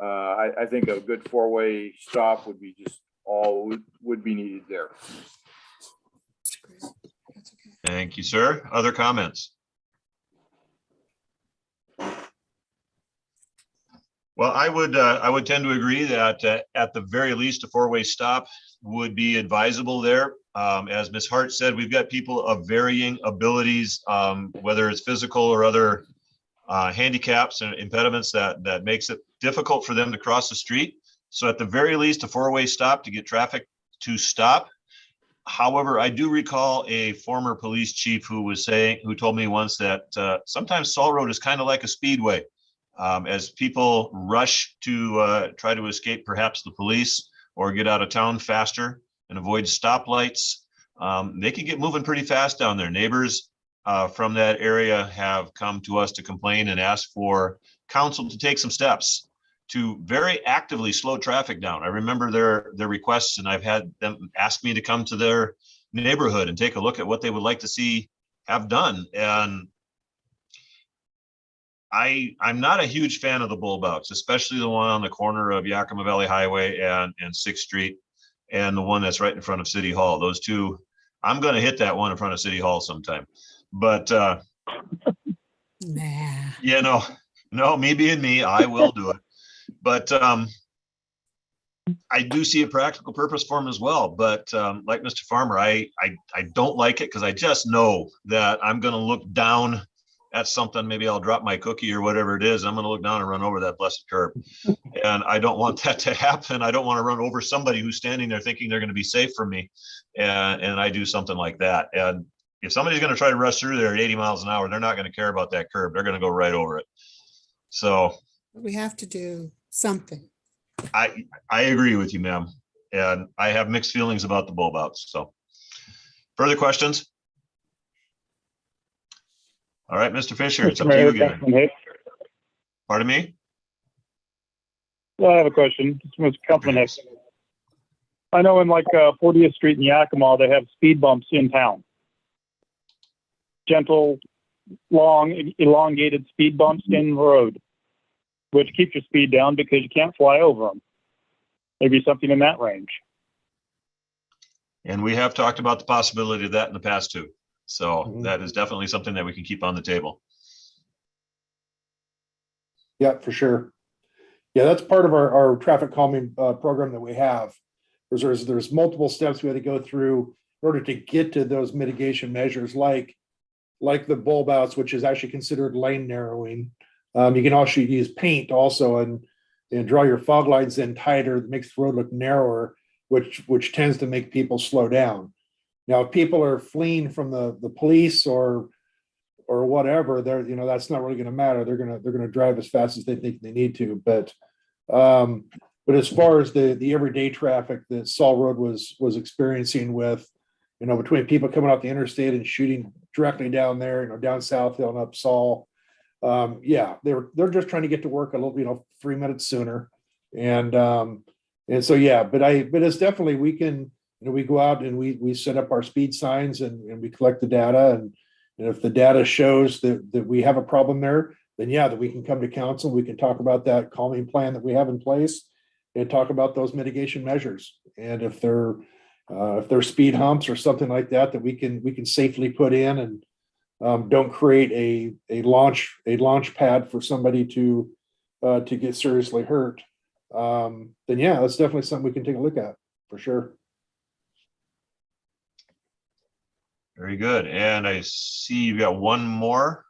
S12: I think a good four-way stop would be just all would be needed there.
S3: Thank you, sir. Other comments? Well, I would tend to agree that at the very least, a four-way stop would be advisable there. As Ms. Hart said, we've got people of varying abilities, whether it's physical or other handicaps and impediments that makes it difficult for them to cross the street. So at the very least, a four-way stop to get traffic to stop. However, I do recall a former police chief who told me once that sometimes Saul Road is kind of like a speedway. As people rush to try to escape perhaps the police or get out of town faster and avoid stoplights, they can get moving pretty fast down there. Neighbors from that area have come to us to complain and ask for council to take some steps to very actively slow traffic down. I remember their requests, and I've had them ask me to come to their neighborhood and take a look at what they would like to see have done. And I'm not a huge fan of the bulb outs, especially the one on the corner of Yakima Valley Highway and 6th Street, and the one that's right in front of City Hall. Those two, I'm going to hit that one in front of City Hall sometime. But
S13: Nah.
S3: No, me being me, I will do it. But I do see a practical purpose for them as well. But like Mr. Farmer, I don't like it because I just know that I'm going to look down at something. Maybe I'll drop my cookie or whatever it is. I'm going to look down and run over that blessed curb. And I don't want that to happen. I don't want to run over somebody who's standing there thinking they're going to be safe from me. And I do something like that. And if somebody's going to try to rush through there at 80 miles an hour, they're not going to care about that curb. They're going to go right over it. So
S13: What we have to do something.
S3: I agree with you, ma'am. And I have mixed feelings about the bulb outs, so. Further questions? All right, Mr. Fisher, it's up to you again. Pardon me?
S16: I have a question. Mr. Councilman Hicks. I know in like 40th Street in Yakima, they have speed bumps in town. Gentle, long, elongated speed bumps in the road, which keeps your speed down because you can't fly over them. Maybe something in that range.
S3: And we have talked about the possibility of that in the past too. So that is definitely something that we can keep on the table.
S14: Yeah, for sure. Yeah, that's part of our traffic calming program that we have. There's multiple steps we had to go through in order to get to those mitigation measures, like the bulb outs, which is actually considered lane narrowing. You can also use paint also and draw your fog lines in tighter, that makes the road look narrower, which tends to make people slow down. Now, if people are fleeing from the police or whatever, that's not really going to matter. They're going to drive as fast as they think they need to. But as far as the everyday traffic that Saul Road was experiencing with, between people coming off the interstate and shooting directly down there, down South Hill and up Saul, they're just trying to get to work a little, 3 minutes sooner. And so, but it's definitely, we can, we go out and we set up our speed signs and we collect the data. And if the data shows that we have a problem there, then that we can come to council. We can talk about that calming plan that we have in place and talk about those mitigation measures. And if they're speed humps or something like that we can safely put in and don't create a launch pad for somebody to get seriously hurt, then that's definitely something we can take a look at for sure.
S3: Very good. And I see you've got one more.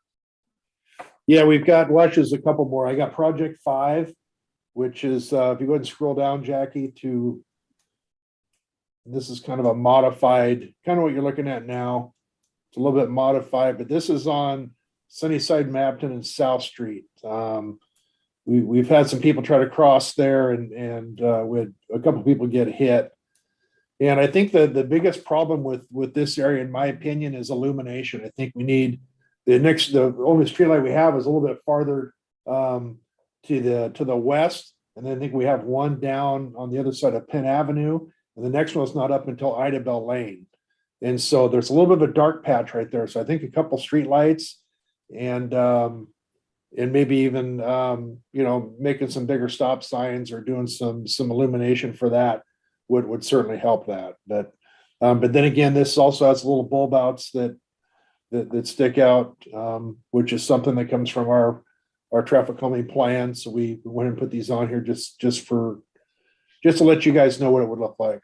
S14: Yeah, we've got, there's a couple more. I got Project 5, which is, if you go ahead and scroll down, Jackie, to, this is kind of a modified, kind of what you're looking at now. It's a little bit modified, but this is on Sunnyside, Mapton, and South Street. We've had some people try to cross there and with a couple people get hit. And I think the biggest problem with this area, in my opinion, is illumination. I think we need the only street light we have is a little bit farther to the west. And then I think we have one down on the other side of Penn Avenue. And the next one's not up until Ida Bell Lane. And so there's a little bit of a dark patch right there. So I think a couple street lights and maybe even making some bigger stop signs or doing some illumination for that would certainly help that. But then again, this also has little bulb outs that stick out, which is something that comes from our traffic calming plan. So we went and put these on here just to let you guys know what it would look like.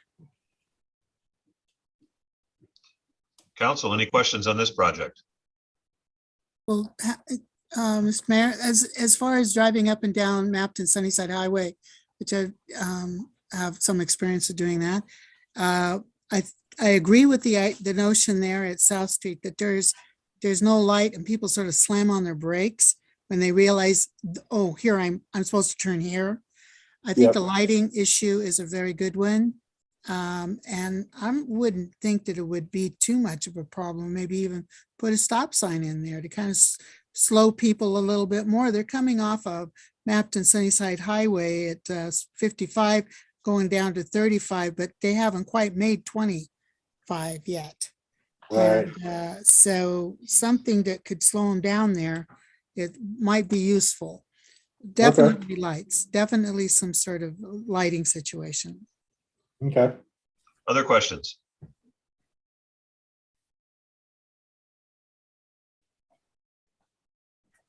S3: Council, any questions on this project?
S13: Well, Mr. Mayor, as far as driving up and down Mapton Sunnyside Highway, which I have some experience of doing that, I agree with the notion there at South Street that there's no light and people sort of slam on their brakes when they realize, oh, here I'm supposed to turn here. I think the lighting issue is a very good one. And I wouldn't think that it would be too much of a problem. Maybe even put a stop sign in there to kind of slow people a little bit more. They're coming off of Mapton Sunnyside Highway at 55 going down to 35, but they haven't quite made 25 yet.
S14: Right.
S13: And, so something that could slow them down there, it might be useful. Definitely lights, definitely some sort of lighting situation.
S14: Okay.
S3: Other questions?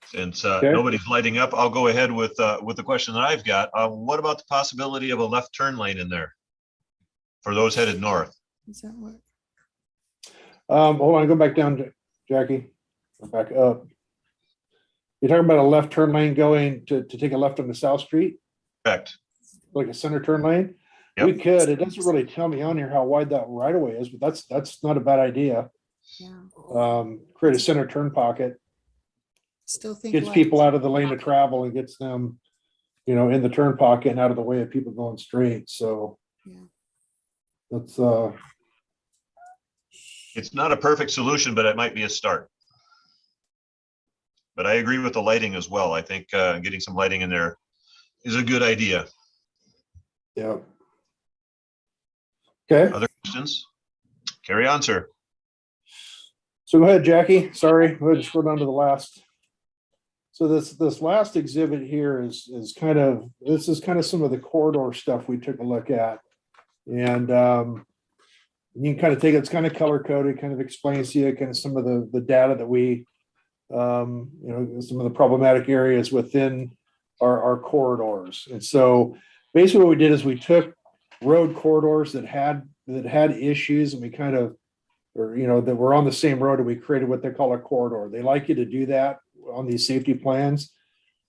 S3: Since nobody's lighting up, I'll go ahead with the question that I've got. What about the possibility of a left turn lane in there for those headed north?
S13: Is that what?
S14: Hold on, go back down, Jackie. Go back up. You're talking about a left turn lane going to take a left on the South Street?
S3: Correct.
S14: Like a center turn lane?
S3: Yep.
S14: We could. It doesn't really tell me on here how wide that right of way is, but that's not a bad idea.
S13: Yeah.
S14: Create a center turn pocket.
S13: Still think
S14: Gets
S13: lights.
S14: people out of the lane of travel and gets them in the turn pocket and out of the way of people going straight. So
S13: Yeah.
S14: that's,
S3: It's not a perfect solution, but it might be a start. But I agree with the lighting as well. I think getting some lighting in there is a good idea.
S14: yeah. Okay.
S3: Other questions? Carry on, sir.
S14: So go ahead, Jackie. Sorry, we'll just go down to the last. So this last exhibit here is kind of some of the corridor stuff we took a look at, and you can kind of take it. It's kind of color coded, kind of explains to you kind of some of the data that we, some of the problematic areas within our corridors. And so basically, what we did is we took road corridors that had issues, and we kind of, that were on the same road, and we created what they call a corridor. They like you to do that on these safety plans,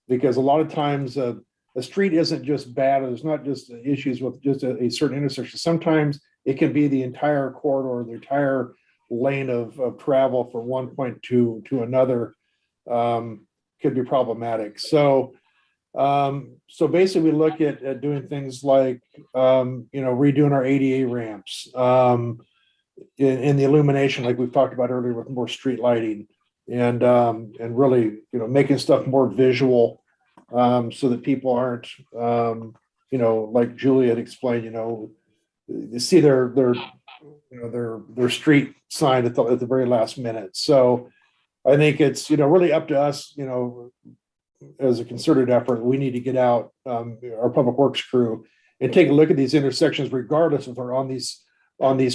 S14: because a lot of times a street isn't just bad, or there's not just issues with just a certain intersection. Sometimes it can be the entire corridor, the entire lane of travel from one point to another could be problematic. So basically we look at doing things like, redoing our ADA ramps, in the illumination, like we've talked about earlier, with more street lighting, and really, making stuff more visual, so that people aren't, like Julie had explained, you see their street sign at the very last minute. So I think it's, really up to us, as a concerted effort. We need to get out, our public works crew, and take a look at these intersections, regardless if they're on these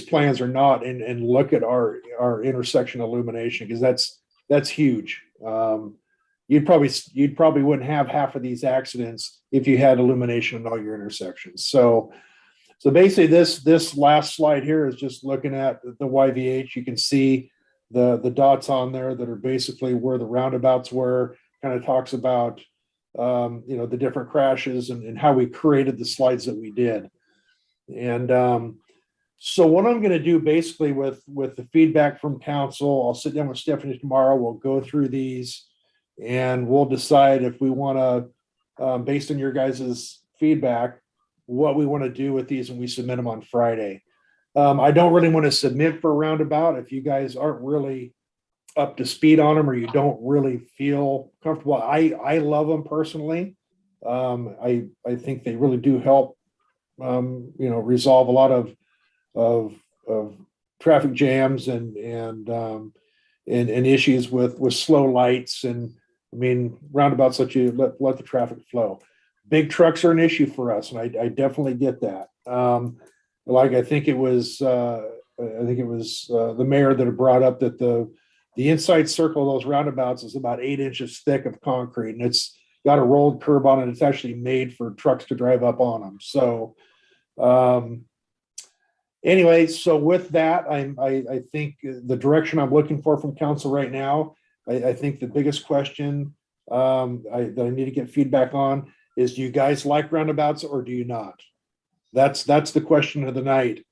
S14: plans or not, and look at our intersection illumination, because that's huge. You'd probably wouldn't have half of these accidents if you had illumination in all your intersections. So basically this last slide here is just looking at the YVH. You can see the dots on there that are basically where the roundabouts were. Kind of talks about the different crashes and how we created the slides that we did. And so what I'm going to do basically with the feedback from council, I'll sit down with Stephanie tomorrow. We'll go through these, and we'll decide if we want to, based on your guys' feedback, what we want to do with these when we submit them on Friday. I don't really want to submit for a roundabout if you guys aren't really up to speed on them, or you don't really feel comfortable. I love them personally. I think they really do help, resolve a lot of traffic jams and issues with slow lights. And I mean, roundabouts let you let the traffic flow. Big trucks are an issue for us, and I definitely get that. I think it was the mayor that had brought up that the inside circle of those roundabouts is about 8 inches thick of concrete, and it's got a rolled curb on it. It's actually made for trucks to drive up on them. So anyway, so with that, I think the direction I'm looking for from council right now, I think the biggest question that I need to get feedback on is, do you guys like roundabouts or do you not? That's the question of the night.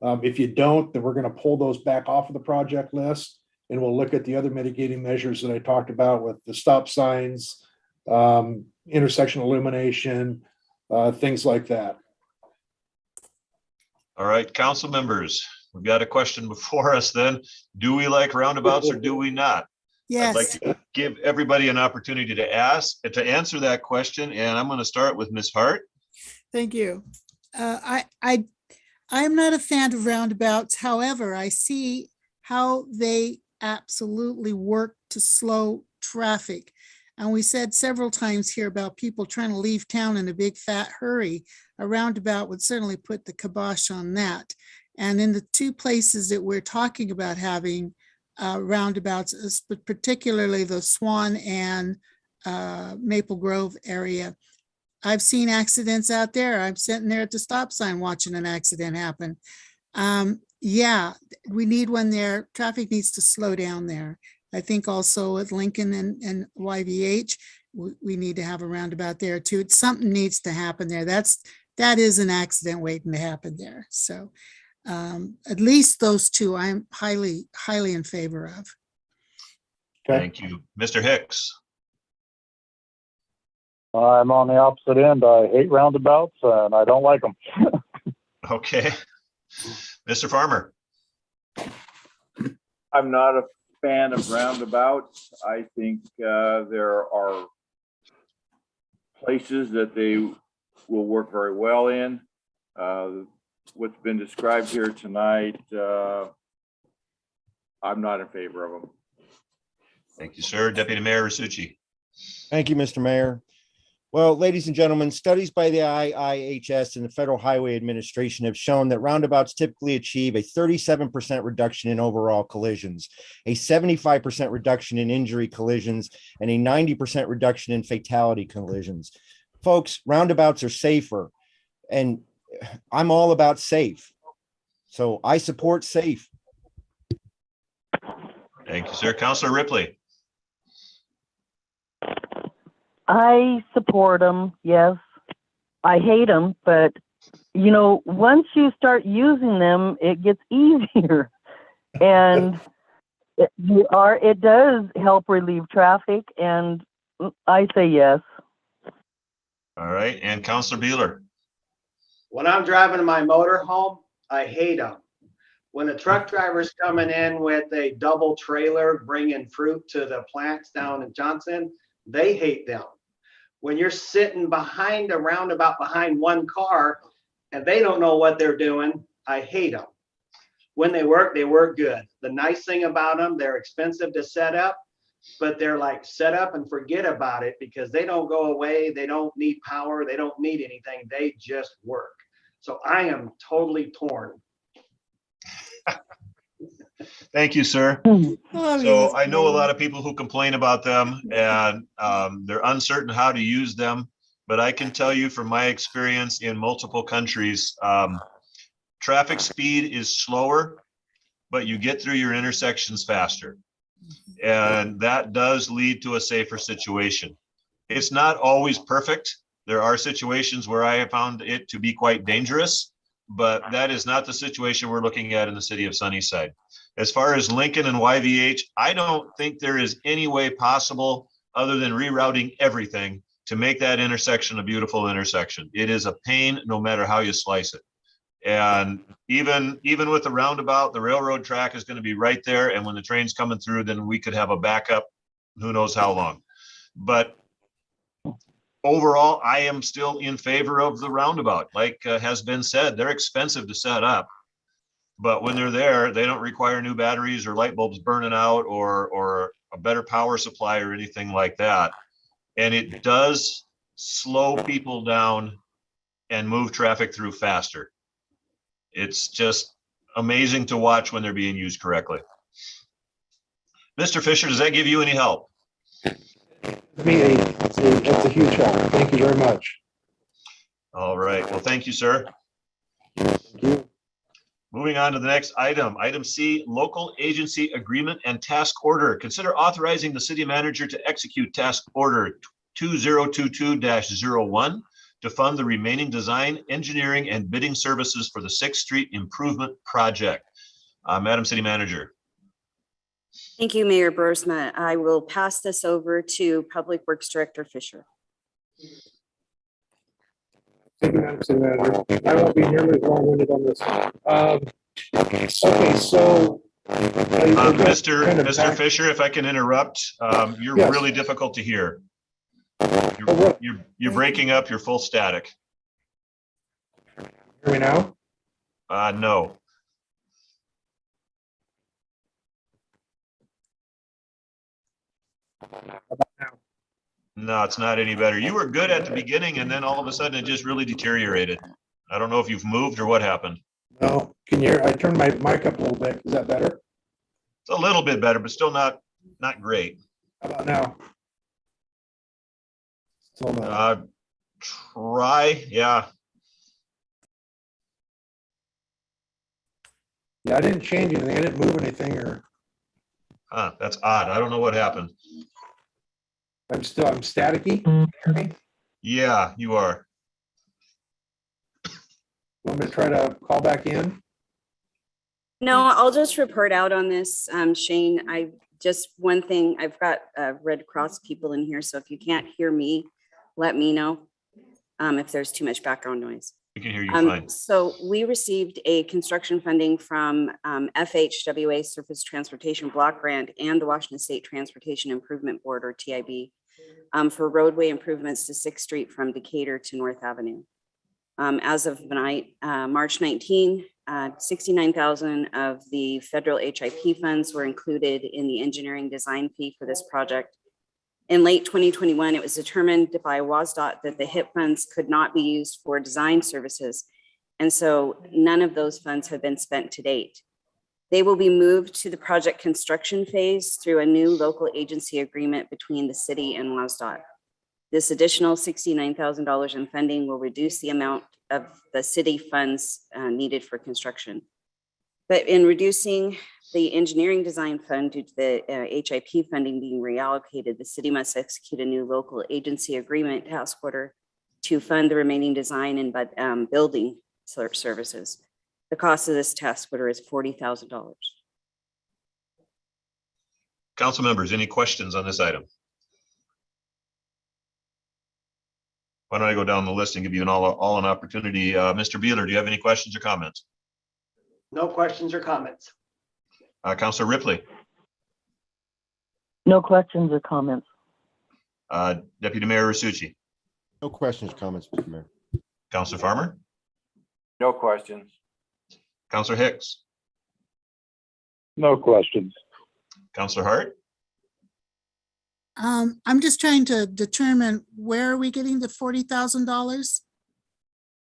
S14: If you don't, then we're going to pull those back off of the project list, and we'll look at the other mitigating measures that I talked about with the stop signs, intersection illumination, things like that.
S3: All right, council members, we've got a question before us then. Do we like roundabouts or do we not?
S13: Yes.
S3: I'd like to give everybody an opportunity to answer that question, and I'm going to start with Ms. Hart.
S13: Thank you. I am not a fan of roundabouts. However, I see how they absolutely work to slow traffic. And we said several times here about people trying to leave town in a big fat hurry. A roundabout would certainly put the kibosh on that. And in the two places that we're talking about having roundabouts, but particularly the Swan and Maple Grove area, I've seen accidents out there. I'm sitting there at the stop sign watching an accident happen. Yeah, we need one there. Traffic needs to slow down there. I think also at Lincoln and YVH, we need to have a roundabout there too. Something needs to happen there. That is an accident waiting to happen there. So at least those two I'm highly in favor of.
S3: Okay. Thank you. Mr. Hicks.
S16: I'm on the opposite end. I hate roundabouts and I don't like them.
S3: Okay. Mr. Farmer.
S12: I'm not a fan of roundabouts. I think there are places that they will work very well in. What's been described here tonight, I'm not in favor of them.
S3: Thank you, sir. Deputy Mayor Risucci.
S1: Thank you, Mr. Mayor. Well, ladies and gentlemen, studies by the IIHS and the Federal Highway Administration have shown that roundabouts typically achieve a 37% reduction in overall collisions, a 75% reduction in injury collisions, and a 90% reduction in fatality collisions. Folks, roundabouts are safer, and I'm all about safe. So I support safe.
S3: Thank you, sir. Councilor Ripley.
S17: I support them, yes. I hate them, but you know, once you start using them, it gets easier, and it does help relieve traffic, and I say yes.
S3: All right, and Councilor Beeler.
S15: When I'm driving my motorhome, I hate them. When a truck driver's coming in with a double trailer bringing fruit to the plants down in Johnson, they hate them. When you're sitting behind a roundabout behind one car and they don't know what they're doing, I hate them. When they work good. The nice thing about them, they're expensive to set up, but they're like set up and forget about it because they don't go away. They don't need power. They don't need anything. They just work. So I am totally torn.
S3: Thank you, sir. So I know a lot of people who complain about them and they're uncertain how to use them, but I can tell you from my experience in multiple countries, traffic speed is slower, but you get through your intersections faster. And that does lead to a safer situation. It's not always perfect. There are situations where I have found it to be quite dangerous, but that is not the situation we're looking at in the city of Sunnyside. As far as Lincoln and YVH, I don't think there is any way possible other than rerouting everything to make that intersection a beautiful intersection. It is a pain no matter how you slice it. And even with the roundabout, the railroad track is going to be right there. And when the train's coming through, then we could have a backup, who knows how long. But overall, I am still in favor of the roundabout. Like has been said, they're expensive to set up. But when they're there, they don't require new batteries or light bulbs burning out or a better power supply or anything like that. And it does slow people down and move traffic through faster. It's just amazing to watch when they're being used correctly. Mr. Fisher, does that give you any help?
S14: It's a huge help. Thank you very much.
S3: All right. Well, thank you, sir.
S14: Thank you.
S3: Moving on to the next item, item C, local agency agreement and task order. Consider authorizing the city manager to execute task order 2022-01 to fund the remaining design, engineering, and bidding services for the 6th Street Improvement Project. Madam City Manager.
S5: Thank you, Mayor Bursma. I will pass this over to Public Works Director Fisher.
S14: Thank you, Madam City Manager. I won't be nearly as long-winded on this. Okay, so.
S3: Mr. Fisher, if I can interrupt, you're
S14: Yes.
S3: really difficult to hear. You're breaking up, you're full static.
S14: Hear me now?
S3: No. No, it's not any better. You were good at the beginning and then all of a sudden it just really deteriorated. I don't know if you've moved or what happened.
S14: No, can you hear? I turned my mic up a little bit. Is that better?
S3: It's a little bit better, but still not great.
S14: How about now? Still not.
S3: Try, yeah.
S14: Yeah, I didn't change anything. I didn't move anything or.
S3: That's odd. I don't know what happened.
S14: I'm staticky. Hear me?
S3: Yeah, you are.
S14: Want me to try to call back in?
S5: No, I'll just report out on this, Shane. One thing, I've got Red Cross people in here, so if you can't hear me let me know if there's too much background noise.
S3: We can hear you fine.
S5: So we received a construction funding from FHWA Surface Transportation Block Grant and the Washington State Transportation Improvement Board, or TIB, for roadway improvements to 6th Street from Decatur to North Avenue. As of March 19, 69,000 of the federal HIP funds were included in the engineering design fee for this project. In late 2021, it was determined by WSDOT that the HIP funds could not be used for design services. And so none of those funds have been spent to date. They will be moved to the project construction phase through a new local agency agreement between the city and WSDOT. This additional $69,000 in funding will reduce the amount of the city funds needed for construction. But in reducing the engineering design fund due to the HIP funding being reallocated, the city must execute a new local agency agreement task order to fund the remaining design and building services. The cost of this task order is $40,000.
S3: Council members, any questions on this item? Why don't I go down the list and give you all an opportunity? Mr. Beeler, do you have any questions or comments?
S15: No questions or comments.
S3: Councilor Ripley,
S17: No questions or comments.
S3: Deputy Mayor Rasucci,
S1: No questions, or comments, Mr. Mayor.
S3: Councilor Farmer,
S12: No questions.
S3: Councilor Hicks,
S16: No questions.
S3: Councilor Hart,
S13: I'm just trying to determine where are we getting the $40,000?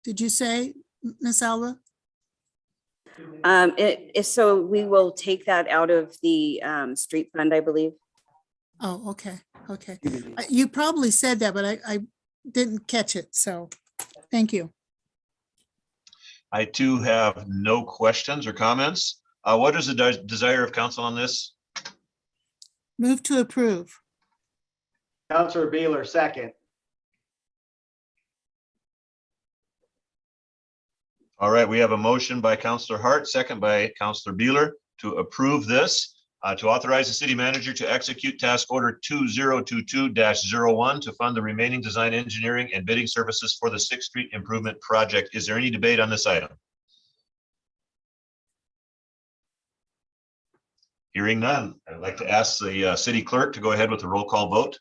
S13: Did you say, Ms. Alba?
S5: So we will take that out of the street fund, I believe.
S13: Oh, okay, okay. You probably said that, but I didn't catch it, so thank you.
S3: I too have no questions or comments. What is the desire of council on this?
S13: Move to approve.
S15: Counselor Beeler, second.
S3: All right, we have a motion by Councilor Hart, second by Councilor Beeler to approve this, to authorize the city manager to execute task order 2022-01 to fund the remaining design, engineering, and bidding services for the 6th Street Improvement Project. Is there any debate on this item? Hearing none, I'd like to ask the city clerk to go ahead with the roll call vote.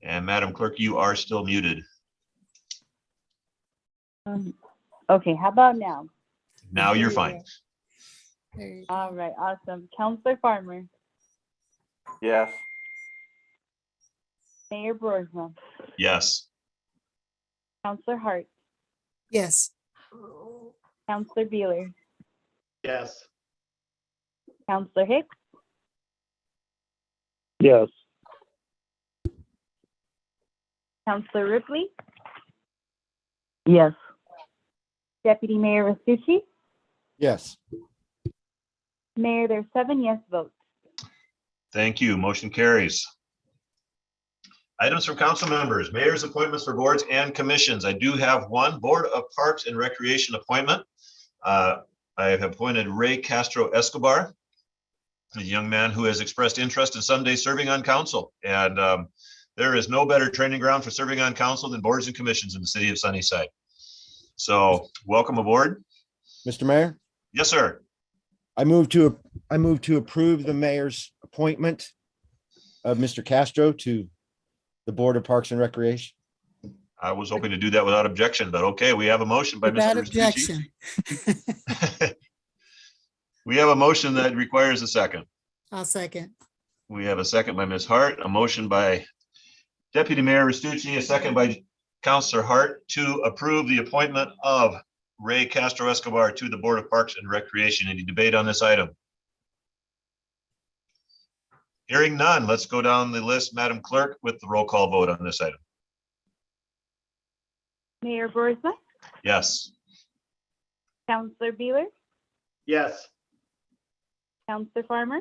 S3: And Madam Clerk, you are still muted.
S4: Okay, how about now?
S3: Now you're fine.
S13: There you go.
S4: All right, awesome. Counselor Farmer,
S12: Yes.
S4: Mayor Broersma,
S3: Yes.
S4: Counselor Hart,
S13: Yes,
S4: Counselor Beeler,
S15: Yes.
S4: Counselor Hicks,
S16: Yes.
S4: Counselor Ripley,
S17: Yes.
S4: Deputy Mayor Rasucci.
S1: Yes.
S4: Mayor, there's 7 yes votes.
S3: Thank you. Motion carries. Items from council members, mayor's appointments for boards and commissions. I do have one Board of Parks and Recreation appointment. I have appointed Ray Castro Escobar, a young man who has expressed interest in someday serving on council. And there is no better training ground for serving on council than boards and commissions in the city of Sunnyside. So welcome aboard.
S1: Mr. Mayor,
S3: Yes, sir.
S1: I move to approve the mayor's appointment of Mr. Castro to the Board of Parks and Recreation.
S3: I was hoping to do that without objection, but okay, we have a motion by
S13: without
S3: Mr.
S13: objection.
S3: Rasucci. We have a motion that requires a second.
S13: I'll second.
S3: We have a second by Ms. Hart, a motion by Deputy Mayor Rasucci, a second by Councilor Hart to approve the appointment of Ray Castro Escobar to the Board of Parks and Recreation. Any debate on this item? Hearing none, let's go down the list, Madam Clerk, with the roll call vote on this item.
S4: Mayor Broersma,
S3: Yes.
S4: Counselor Beeler,
S15: Yes.
S4: Counselor Farmer,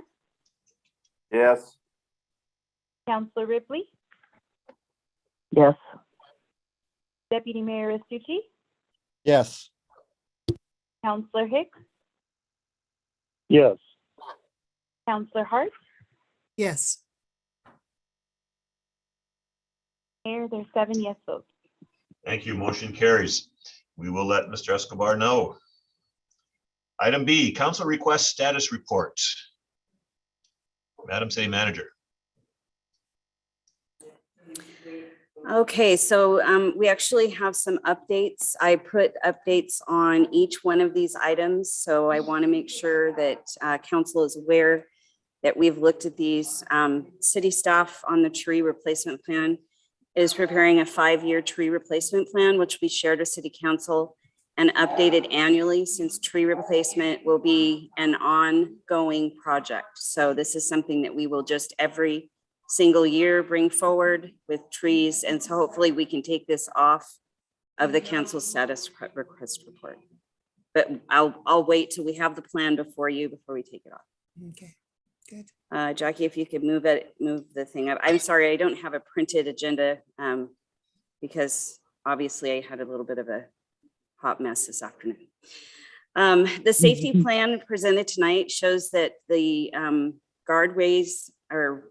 S12: Yes.
S4: Counselor Ripley,
S17: Yes.
S4: Deputy Mayor Rasucci,
S1: Yes.
S4: Counselor Hicks,
S16: Yes.
S4: Counselor Hart,
S13: Yes.
S4: Mayor, there's 7 yes votes.
S3: Thank you. Motion carries. We will let Mr. Escobar know. Item B, council request status report. Madam City Manager.
S5: Okay, so we actually have some updates. I put updates on each one of these items, so I want to make sure that council is aware that we've looked at these. City staff on the tree replacement plan is preparing a 5-year tree replacement plan, which we shared with City Council and updated annually, since tree replacement will be an ongoing project. So this is something that we will just every single year bring forward with trees. And so hopefully we can take this off of the council status request report. But I'll wait till we have the plan before we take it off.
S13: Okay, good.
S5: Jackie, if you could move the thing up. I'm sorry, I don't have a printed agenda because obviously I had a little bit of a hot mess this afternoon. The safety plan presented tonight shows that the guardways are,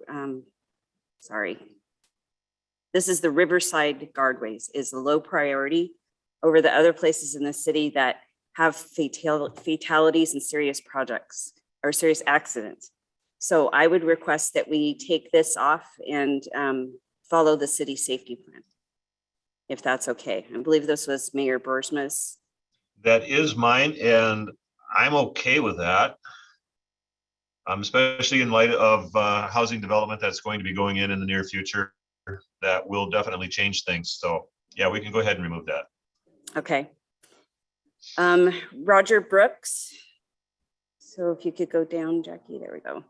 S5: this is the Riverside guardways is the low priority over the other places in the city that have fatalities and serious projects or serious accidents. So I would request that we take this off and follow the city safety plan, if that's okay. I believe this was Mayor Boersma's.
S3: That is mine, and I'm okay with that. Especially in light of housing development that's going to be going in the near future. That will definitely change things. So yeah, we can go ahead and remove that.
S5: Okay. Roger Brooks. So if you could go down, Jackie, there we go.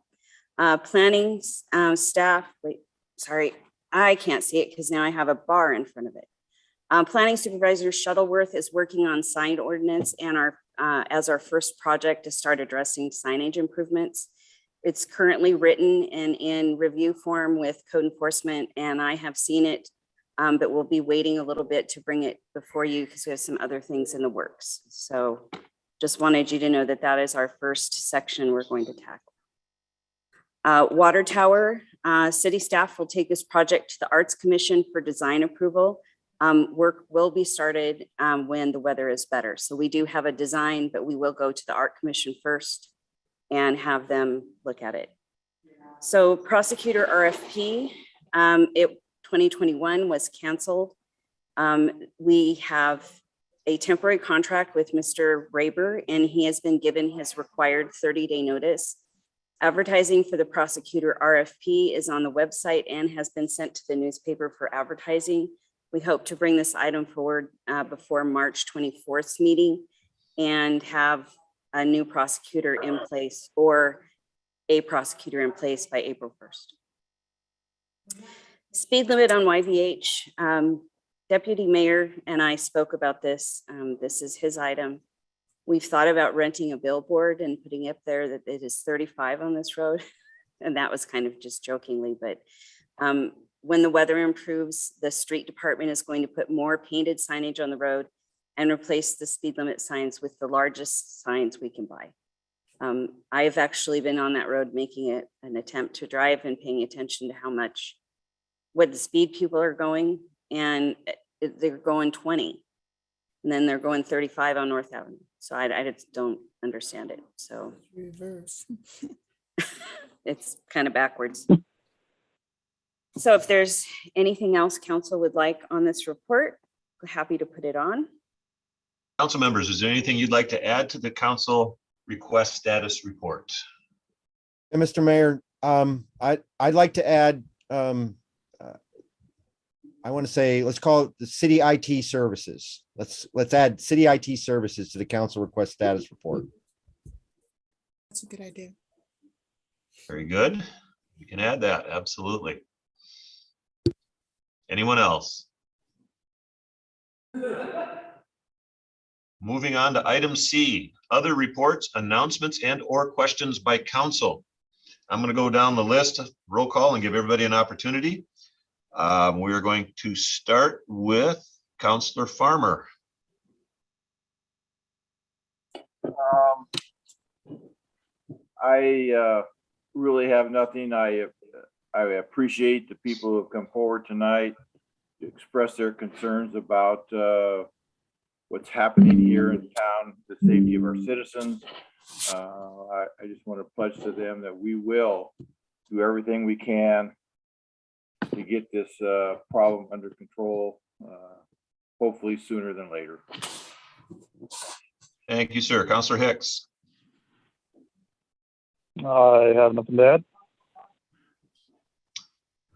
S5: Planning staff, wait, sorry, I can't see it because now I have a bar in front of it. Planning Supervisor Shuttleworth is working on sign ordinance and as our first project to start addressing signage improvements. It's currently written and in review form with code enforcement, and I have seen it, but we'll be waiting a little bit to bring it before you because we have some other things in the works. So just wanted you to know that that is our first section we're going to tackle. Water tower, city staff will take this project to the Arts Commission for design approval. Work will be started when the weather is better. So we do have a design, but we will go to the Art Commission first and have them look at it. So prosecutor RFP, 2021 was canceled. We have a temporary contract with Mr. Raber, and he has been given his required 30-day notice. Advertising for the prosecutor RFP is on the website and has been sent to the newspaper for advertising. We hope to bring this item forward before March 24th meeting and have a new prosecutor in place or a prosecutor in place by April 1st. Speed limit on YVH. Deputy Mayor and I spoke about this. This is his item. We've thought about renting a billboard and putting up there that it is 35 on this road. And that was kind of just jokingly, but when the weather improves, the street department is going to put more painted signage on the road and replace the speed limit signs with the largest signs we can buy. I've actually been on that road making it an attempt to drive and paying attention to what the speed people are going, and they're going 20 and then they're going 35 on North Avenue. So I just don't understand it. So
S13: Reverse.
S5: it's kind of backwards. So if there's anything else council would like on this report, we're happy to put it on.
S3: Council members, is there anything you'd like to add to the council request status report?
S1: And Mr. Mayor, I'd like to add, I want to say, let's call it the city IT services. Let's add city IT services to the council request status report.
S13: That's a good idea.
S3: Very good. You can add that, absolutely. Anyone else? Moving on to item C, other reports, announcements, and or questions by council. I'm going to go down the list, roll call, and give everybody an opportunity. We're going to start with Councillor Farmer.
S12: I really have nothing. I appreciate the people who have come forward tonight to express their concerns about what's happening here in town, the safety of our citizens. I just want to pledge to them that we will do everything we can to get this problem under control, hopefully sooner than later.
S3: Thank you, sir. Counselor Hicks.
S16: I have nothing to add.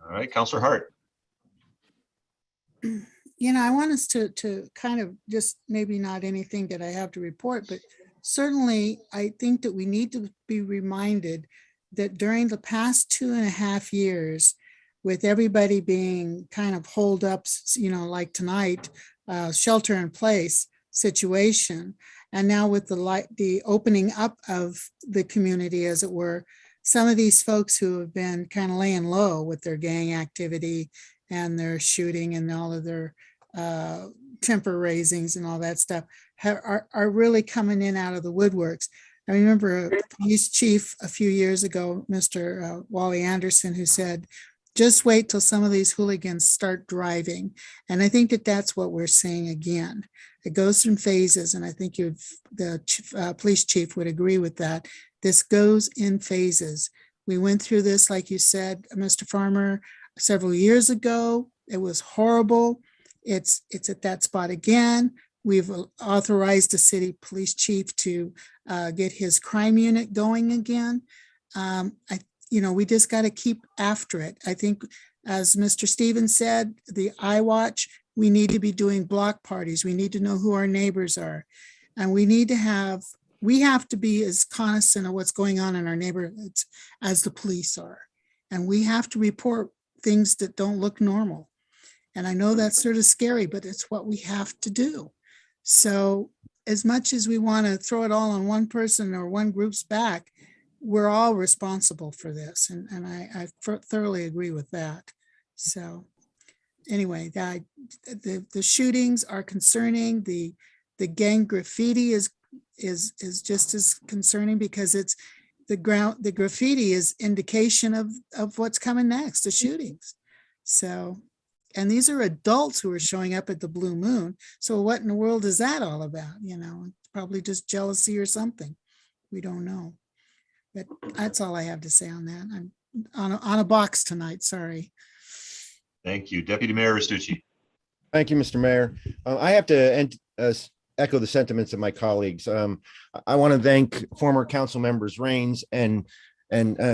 S3: All right, Counselor Hart.
S13: I want us to kind of just maybe not anything that I have to report, but certainly I think that we need to be reminded that during the past 2.5 years, with everybody being kind of holed ups, like tonight, shelter in place situation, and now with the opening up of the community, as it were, some of these folks who have been kind of laying low with their gang activity and their shooting and all of their temper raisings and all that stuff are really coming in out of the woodworks. I remember a police chief a few years ago, Mr. Wally Anderson, who said, just wait till some of these hooligans start driving. And I think that that's what we're seeing again. It goes in phases, and I think the police chief would agree with that. This goes in phases. We went through this, like you said, Mr. Farmer, several years ago. It was horrible. It's at that spot again. We've authorized the city police chief to get his crime unit going again. We just got to keep after it. I think, as Mr. Stevens said, the iWatch, we need to be doing block parties. We need to know who our neighbors are. And we have to be as cognizant of what's going on in our neighborhoods as the police are. And we have to report things that don't look normal. And I know that's sort of scary, but it's what we have to do. So as much as we want to throw it all on one person or one group's back, we're all responsible for this. And I thoroughly agree with that. So anyway, the shootings are concerning. The gang graffiti is just as concerning, because it's the graffiti is indication of what's coming next, the shootings. So, and these are adults who are showing up at the Blue Moon. So what in the world is that all about? It's probably just jealousy or something. We don't know. But that's all I have to say on that. I'm on a box tonight. Sorry.
S3: Thank you. Deputy Mayor Restucci.
S1: Thank you, Mr. Mayor. I have to echo the sentiments of my colleagues. I want to thank former council members Rains and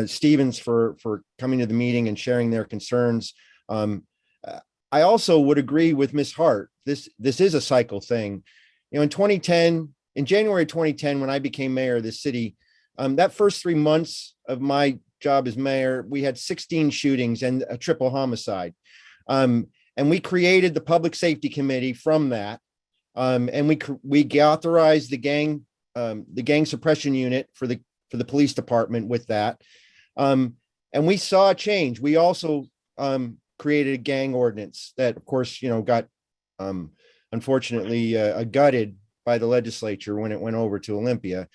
S1: Stevens for coming to the meeting and sharing their concerns. I also would agree with Ms. Hart. This is a cycle thing. In January 2010, when I became mayor of the city, that first 3 months of my job as mayor, we had 16 shootings and a triple homicide. And we created the Public Safety Committee from that. And we authorized the gang suppression unit for the police department with that. And we saw a change. We also created a gang ordinance that, of course, got unfortunately gutted by the legislature when it went over to Olympia.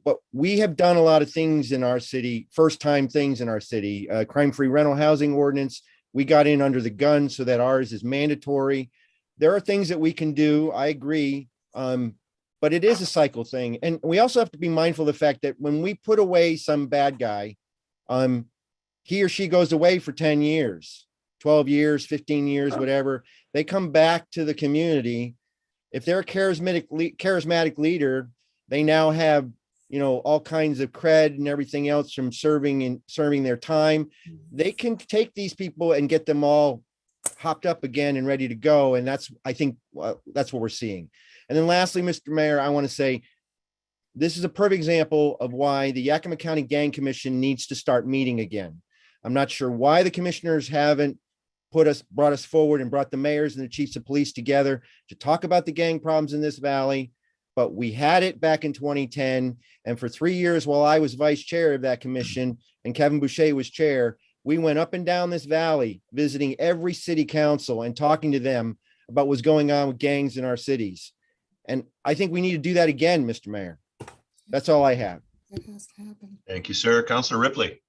S1: But we have done a lot of things in our city, first-time things in our city. Crime-free rental housing ordinance. We got in under the gun so that ours is mandatory. There are things that we can do. I agree. But it is a cycle thing. And we also have to be mindful of the fact that when we put away some bad guy, he or she goes away for 10 years, 12 years, 15 years, whatever. They come back to the community. If they're a charismatic leader, they now have, all kinds of cred and everything else from serving their time. They can take these people and get them all hopped up again and ready to go. And I think that's what we're seeing. And then lastly, Mr. Mayor, I want to say, this is a perfect example of why the Yakima County Gang Commission needs to start meeting again. I'm not sure why the commissioners haven't brought us forward and brought the mayors and the chiefs of police together to talk about the gang problems in this valley. But we had it back in 2010. And for 3 years, while I was vice chair of that commission and Kevin Boucher was chair, we went up and down this valley, visiting every city council and talking to them about what's going on with gangs in our cities. And I think we need to do that again, Mr. Mayor. That's all I have.
S13: That has to happen.
S3: Thank you, sir. Councilor Ripley.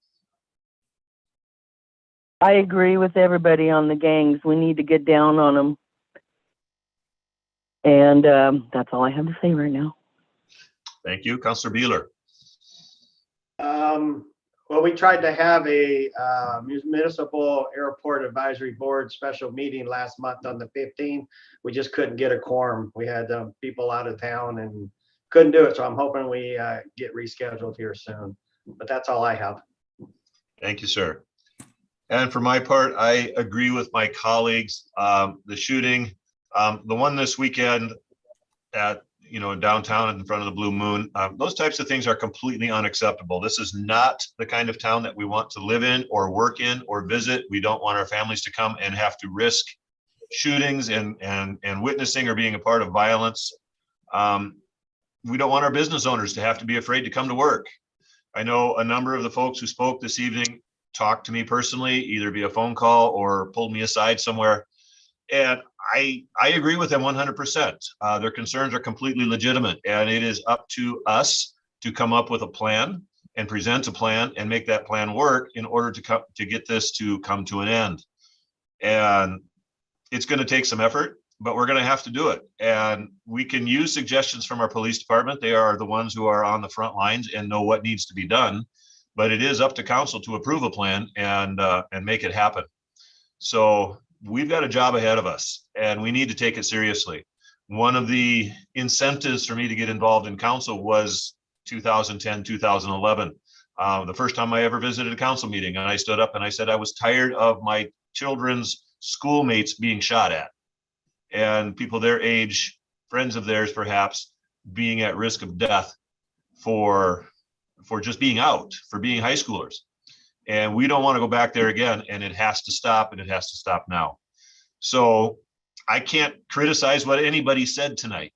S17: I agree with everybody on the gangs. We need to get down on them. And that's all I have to say right now.
S3: Thank you. Councilor Beeler.
S15: Well, we tried to have a municipal airport advisory board special meeting last month on the 15th. We just couldn't get a quorum. We had people out of town and couldn't do it. So I'm hoping we get rescheduled here soon. But that's all I have.
S3: Thank you, sir. And for my part, I agree with my colleagues. The shooting, the one this weekend at downtown in front of the Blue Moon, those types of things are completely unacceptable. This is not the kind of town that we want to live in or work in or visit. We don't want our families to come and have to risk shootings and witnessing or being a part of violence. We don't want our business owners to have to be afraid to come to work. I know a number of the folks who spoke this evening talked to me personally, either via phone call or pulled me aside somewhere. And I agree with them 100%. Their concerns are completely legitimate, and it is up to us to come up with a plan and present a plan and make that plan work in order to get this to come to an end. And it's going to take some effort, but we're going to have to do it. And we can use suggestions from our police department. They are the ones who are on the front lines and know what needs to be done. But it is up to council to approve a plan and make it happen. So we've got a job ahead of us, and we need to take it seriously. One of the incentives for me to get involved in council was 2010, 2011. The first time I ever visited a council meeting, and I stood up and I said I was tired of my children's schoolmates being shot at, and people their age, friends of theirs perhaps, being at risk of death for just being out, for being high schoolers. And we don't want to go back there again, and it has to stop, and it has to stop now. So I can't criticize what anybody said tonight.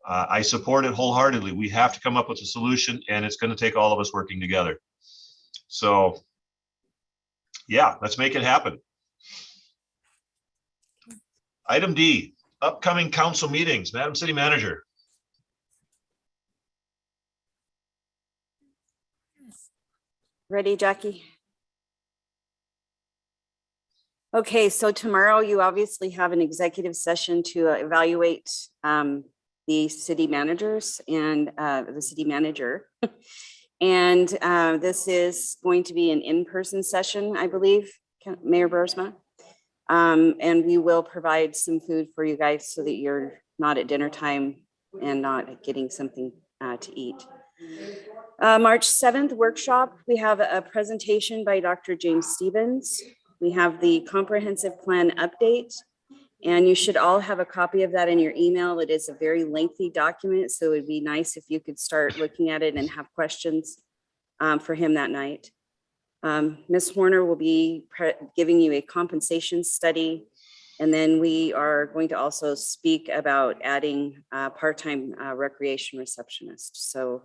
S3: I support it wholeheartedly. We have to come up with a solution, and it's going to take all of us working together. So yeah, let's make it happen. Item D, upcoming council meetings. Madam City Manager.
S5: Ready, Jackie? Okay, so tomorrow you obviously have an executive session to evaluate the city managers and the city manager. And this is going to be an in-person session, I believe, Mayor Boersma. And we will provide some food for you guys so that you're not at dinner time and not getting something to eat. March 7th workshop, we have a presentation by Dr. James Stevens. We have the comprehensive plan update, and you should all have a copy of that in your email. It is a very lengthy document, so it would be nice if you could start looking at it and have questions for him that night. Ms. Horner will be giving you a compensation study, and then we are going to also speak about adding part-time recreation receptionist. So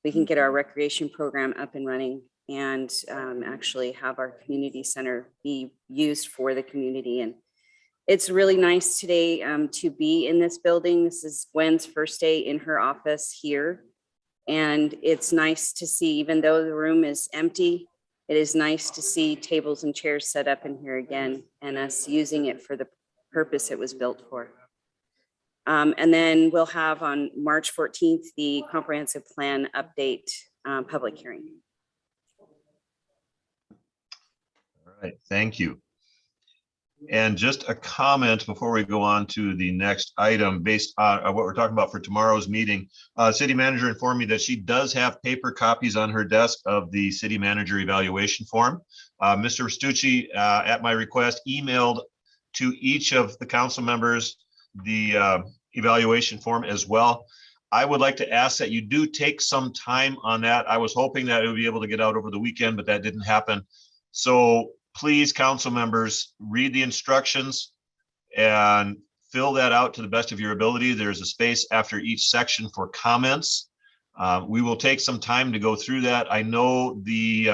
S5: we can get our recreation program up and running and actually have our community center be used for the community. And it's really nice today to be in this building. This is Gwen's first day in her office here. And it's nice to see, even though the room is empty, it is nice to see tables and chairs set up in here again and us using it for the purpose it was built for. And then we'll have on March 14th, the comprehensive plan update public hearing.
S3: All right, thank you. And just a comment before we go on to the next item based on what we're talking about for tomorrow's meeting. City manager informed me that she does have paper copies on her desk of the city manager evaluation form. Mr. Stucci, at my request, emailed to each of the council members the evaluation form as well. I would like to ask that you do take some time on that. I was hoping that it would be able to get out over the weekend, but that didn't happen. So please, council members, read the instructions and fill that out to the best of your ability. There's a space after each section for comments. We will take some time to go through that. I know the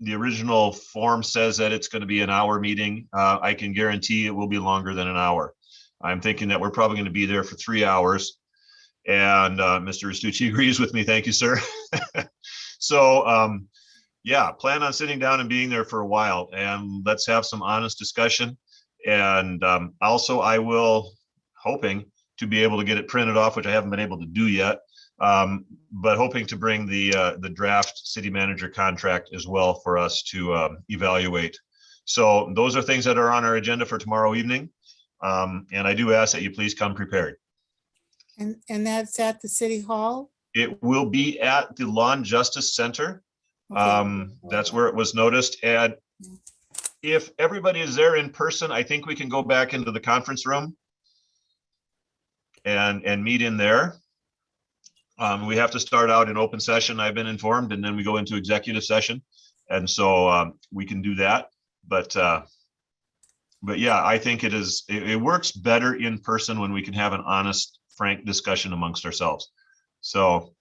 S3: original form says that it's going to be an hour meeting. I can guarantee it will be longer than an hour. I'm thinking that we're probably going to be there for 3 hours. And Mr. Restucci agrees with me. Thank you, sir. So yeah, plan on sitting down and being there for a while, and let's have some honest discussion. And also I will, hoping to be able to get it printed off, which I haven't been able to do yet, but hoping to bring the draft city manager contract as well for us to evaluate. So those are things that are on our agenda for tomorrow evening. And I do ask that you please come prepared.
S13: And that's at the city hall?
S3: It will be at the Lawn Justice Center.
S13: Okay.
S3: That's where it was noticed. And if everybody is there in person, I think we can go back into the conference room and meet in there. We have to start out in open session, I've been informed, and then we go into executive session. And so we can do that. But yeah, I think it works better in person when we can have an honest, frank discussion amongst ourselves. So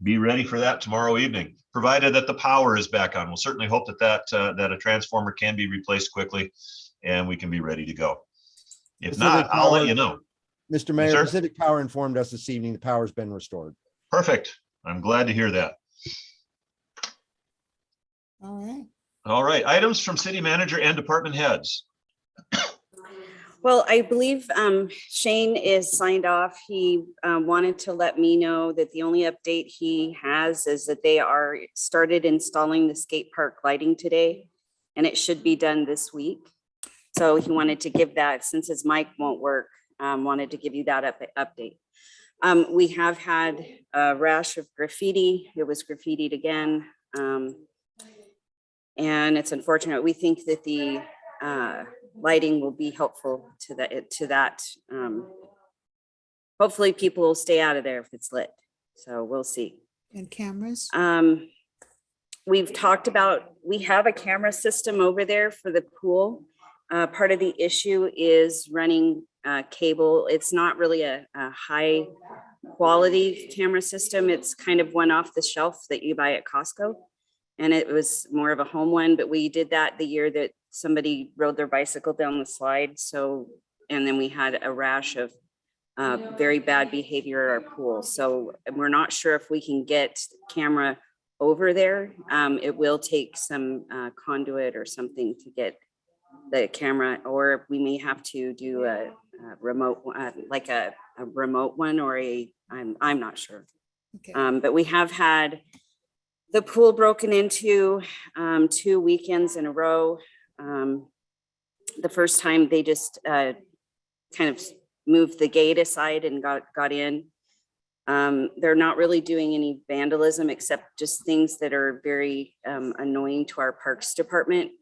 S3: be ready for that tomorrow evening, provided that the power is back on. We'll certainly hope that a transformer can be replaced quickly and we can be ready to go. If not, I'll let you know.
S1: Mr. Mayor,
S3: sir?
S1: Pacific Power informed us this evening the power's been restored.
S3: Perfect. I'm glad to hear that.
S13: All right.
S3: All right, items from city manager and department heads.
S5: Well, I believe Shane is signed off. He wanted to let me know that the only update he has is that they are started installing the skate park lighting today, and it should be done this week. So he wanted to give that, since his mic won't work, wanted to give you that update. We have had a rash of graffiti. It was graffitied again. And it's unfortunate. We think that the lighting will be helpful to that. Hopefully people will stay out of there if it's lit. So we'll see.
S13: And cameras?
S5: We've talked about, we have a camera system over there for the pool. Part of the issue is running cable. It's not really a high quality camera system. It's kind of one off the shelf that you buy at Costco. And it was more of a home one, but we did that the year that somebody rode their bicycle down the slide. So, and then we had a rash of very bad behavior at our pool. So we're not sure if we can get camera over there. It will take some conduit or something to get the camera, or we may have to do a remote, like a remote one, or I'm not sure.
S13: Okay.
S5: But we have had the pool broken into 2 weekends in a row. The first time they just kind of moved the gate aside and got in. They're not really doing any vandalism except just things that are very annoying to our parks department.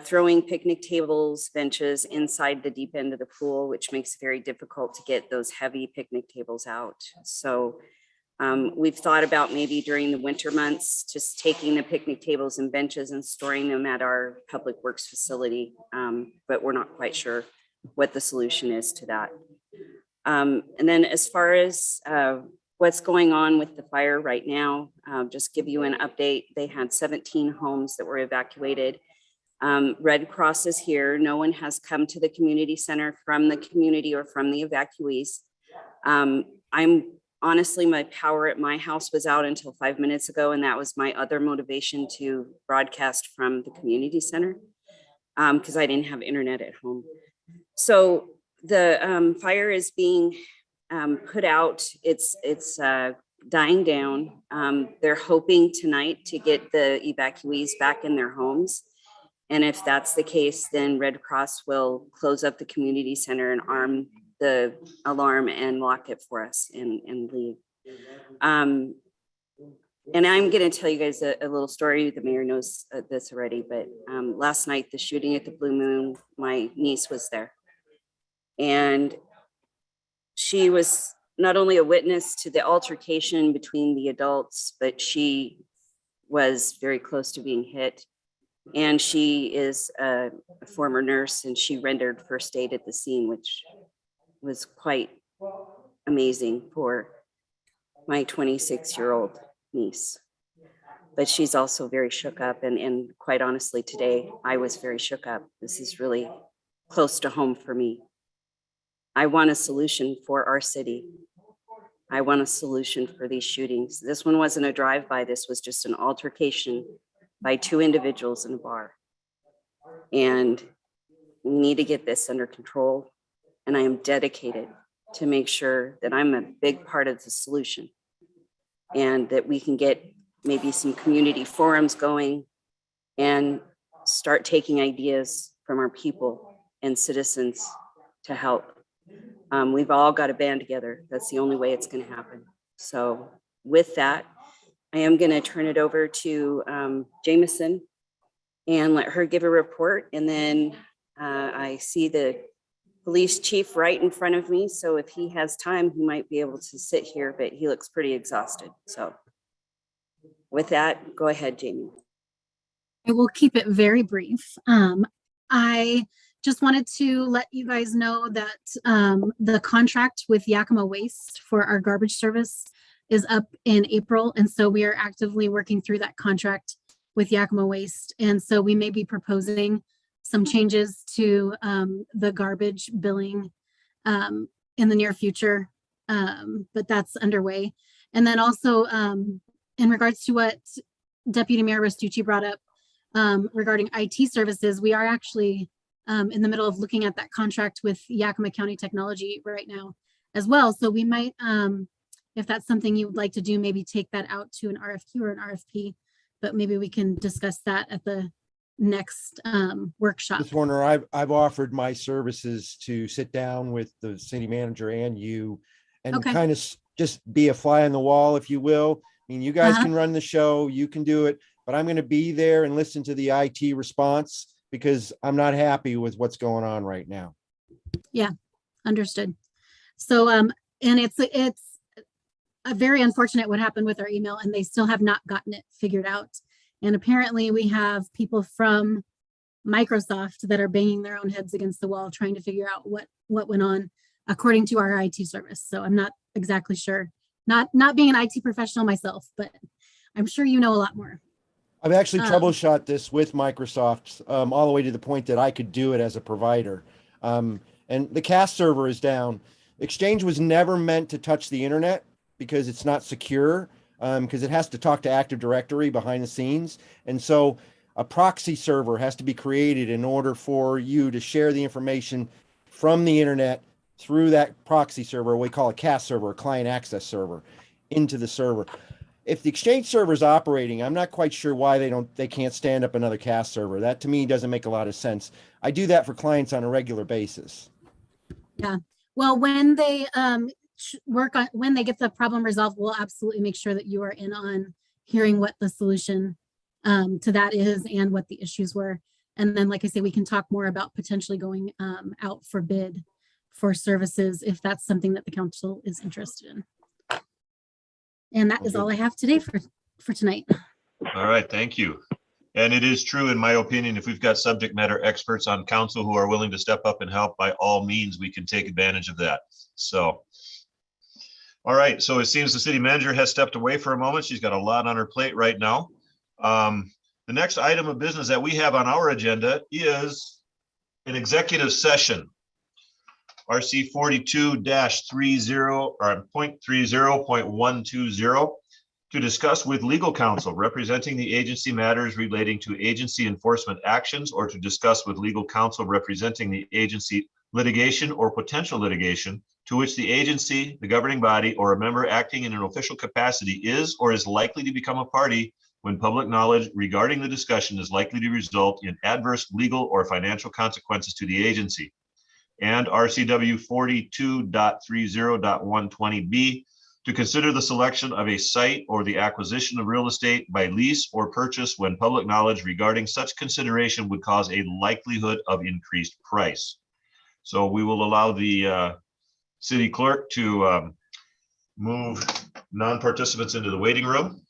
S5: Throwing picnic tables, benches inside the deep end of the pool, which makes it very difficult to get those heavy picnic tables out. So we've thought about maybe during the winter months, just taking the picnic tables and benches and storing them at our public works facility. But we're not quite sure what the solution is to that. And then as far as what's going on with the fire right now, just give you an update. They had 17 homes that were evacuated. Red Cross is here. No one has come to the community center from the community or from the evacuees. Honestly, my power at my house was out until 5 minutes ago, and that was my other motivation to broadcast from the community center because I didn't have internet at home. So the fire is being put out. It's dying down. They're hoping tonight to get the evacuees back in their homes. And if that's the case, then Red Cross will close up the community center and arm the alarm and lock it for us and leave. And I'm going to tell you guys a little story. The mayor knows this already, but last night, the shooting at the Blue Moon, my niece was there. And she was not only a witness to the altercation between the adults, but she was very close to being hit. And she is a former nurse, and she rendered first aid at the scene, which was quite amazing for my 26-year-old niece. But she's also very shook up, and quite honestly, today I was very shook up. This is really close to home for me. I want a solution for our city. I want a solution for these shootings. This one wasn't a drive-by. This was just an altercation by two individuals in a bar. And we need to get this under control. And I am dedicated to make sure that I'm a big part of the solution and that we can get maybe some community forums going and start taking ideas from our people and citizens to help. We've all got to band together. That's the only way it's going to happen. So with that, I am going to turn it over to Jameson and let her give a report. And then I see the police chief right in front of me. So if he has time, he might be able to sit here, but he looks pretty exhausted. So with that, go ahead, Jamie.
S18: I will keep it very brief. I just wanted to let you guys know that the contract with Yakima Waste for our garbage service is up in April. And so we are actively working through that contract with Yakima Waste. And so we may be proposing some changes to the garbage billing in the near future, but that's underway. And then also in regards to what Deputy Mayor Restucci brought up regarding IT services, we are actually in the middle of looking at that contract with Yakima County Technology right now as well. So we might, if that's something you would like to do, maybe take that out to an RFQ or an RFP, but maybe we can discuss that at the next workshop.
S1: Ms. Warner, I've offered my services to sit down with the city manager and you and kind of just be a fly on the wall, if you will. I mean, you guys can run the show, you can do it, but I'm going to be there and listen to the IT response because I'm not happy with what's going on right now.
S18: Yeah, understood. So, and it's a very unfortunate what happened with our email, and they still have not gotten it figured out. And apparently we have people from Microsoft that are banging their own heads against the wall, trying to figure out what went on according to our IT service. So I'm not exactly sure, not being an IT professional myself, but I'm sure you know a lot more.
S1: I've actually troubleshot this with Microsoft all the way to the point that I could do it as a provider. And the CAS server is down. Exchange was never meant to touch the internet because it's not secure, because it has to talk to Active Directory behind the scenes. And so a proxy server has to be created in order for you to share the information from the internet through that proxy server, we call a CAS server, a client access server, into the server. If the Exchange server is operating, I'm not quite sure why they can't stand up another CAS server. That to me doesn't make a lot of sense. I do that for clients on a regular basis.
S18: Yeah, well, when they when they get the problem resolved, we'll absolutely make sure that you are in on hearing what the solution to that is and what the issues were. And then, like I say, we can talk more about potentially going out for bid for services if that's something that the council is interested in. And that is all I have today for tonight.
S3: All right, thank you. And it is true, in my opinion, if we've got subject matter experts on council who are willing to step up and help, by all means, we can take advantage of that. So, all right, so it seems the city manager has stepped away for a moment. She's got a lot on her plate right now. The next item of business that we have on our agenda is an executive session. RC 42-30 or .30.120 to discuss with legal counsel representing the agency matters relating to agency enforcement actions, or to discuss with legal counsel representing the agency litigation or potential litigation to which the agency, the governing body, or a member acting in an official capacity is or is likely to become a party when public knowledge regarding the discussion is likely to result in adverse legal or financial consequences to the agency. And RCW 42.30.120B to consider the selection of a site or the acquisition of real estate by lease or purchase when public knowledge regarding such consideration would cause a likelihood of increased price. So we will allow the city clerk to move non-participants into the waiting room.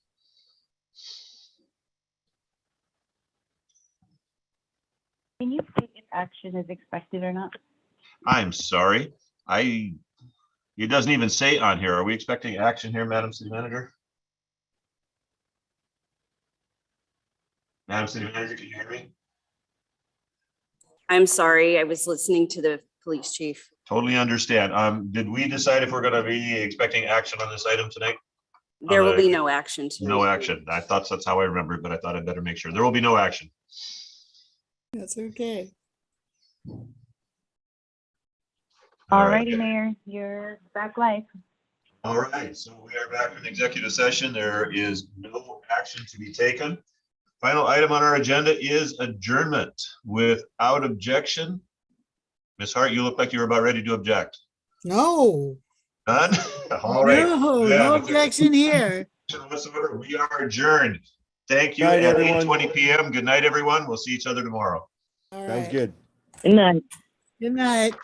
S4: Can you state if action is expected or not?
S3: I'm sorry. It doesn't even say on here. Are we expecting action here, Madam City Manager? Madam City Manager, can you hear me?
S5: I'm sorry, I was listening to the police chief.
S3: Totally understand. Did we decide if we're gonna be expecting action on this item tonight?
S5: There will be no action
S3: No
S5: tonight.
S3: action. I thought that's how I remembered, but I thought I'd better make sure. There will be no action.
S13: That's okay.
S3: All right.
S4: Alrighty, Mayor, you're back live.
S3: All right, so we are back in executive session. There is no action to be taken. Final item on our agenda is adjournment without objection. Ms. Hart, you look like you were about ready to object.
S13: No,
S3: None? All right.
S13: no,
S3: Yeah,
S13: no
S3: that's a-
S13: objection here.
S3: Whatsoever. We are adjourned. Thank you.
S1: Night,
S3: At
S1: everyone.
S3: 8:20 p.m. Good night, everyone. We'll see each other tomorrow.
S13: All
S1: Sounds
S13: right.
S1: good.
S17: Good night.
S13: Good night.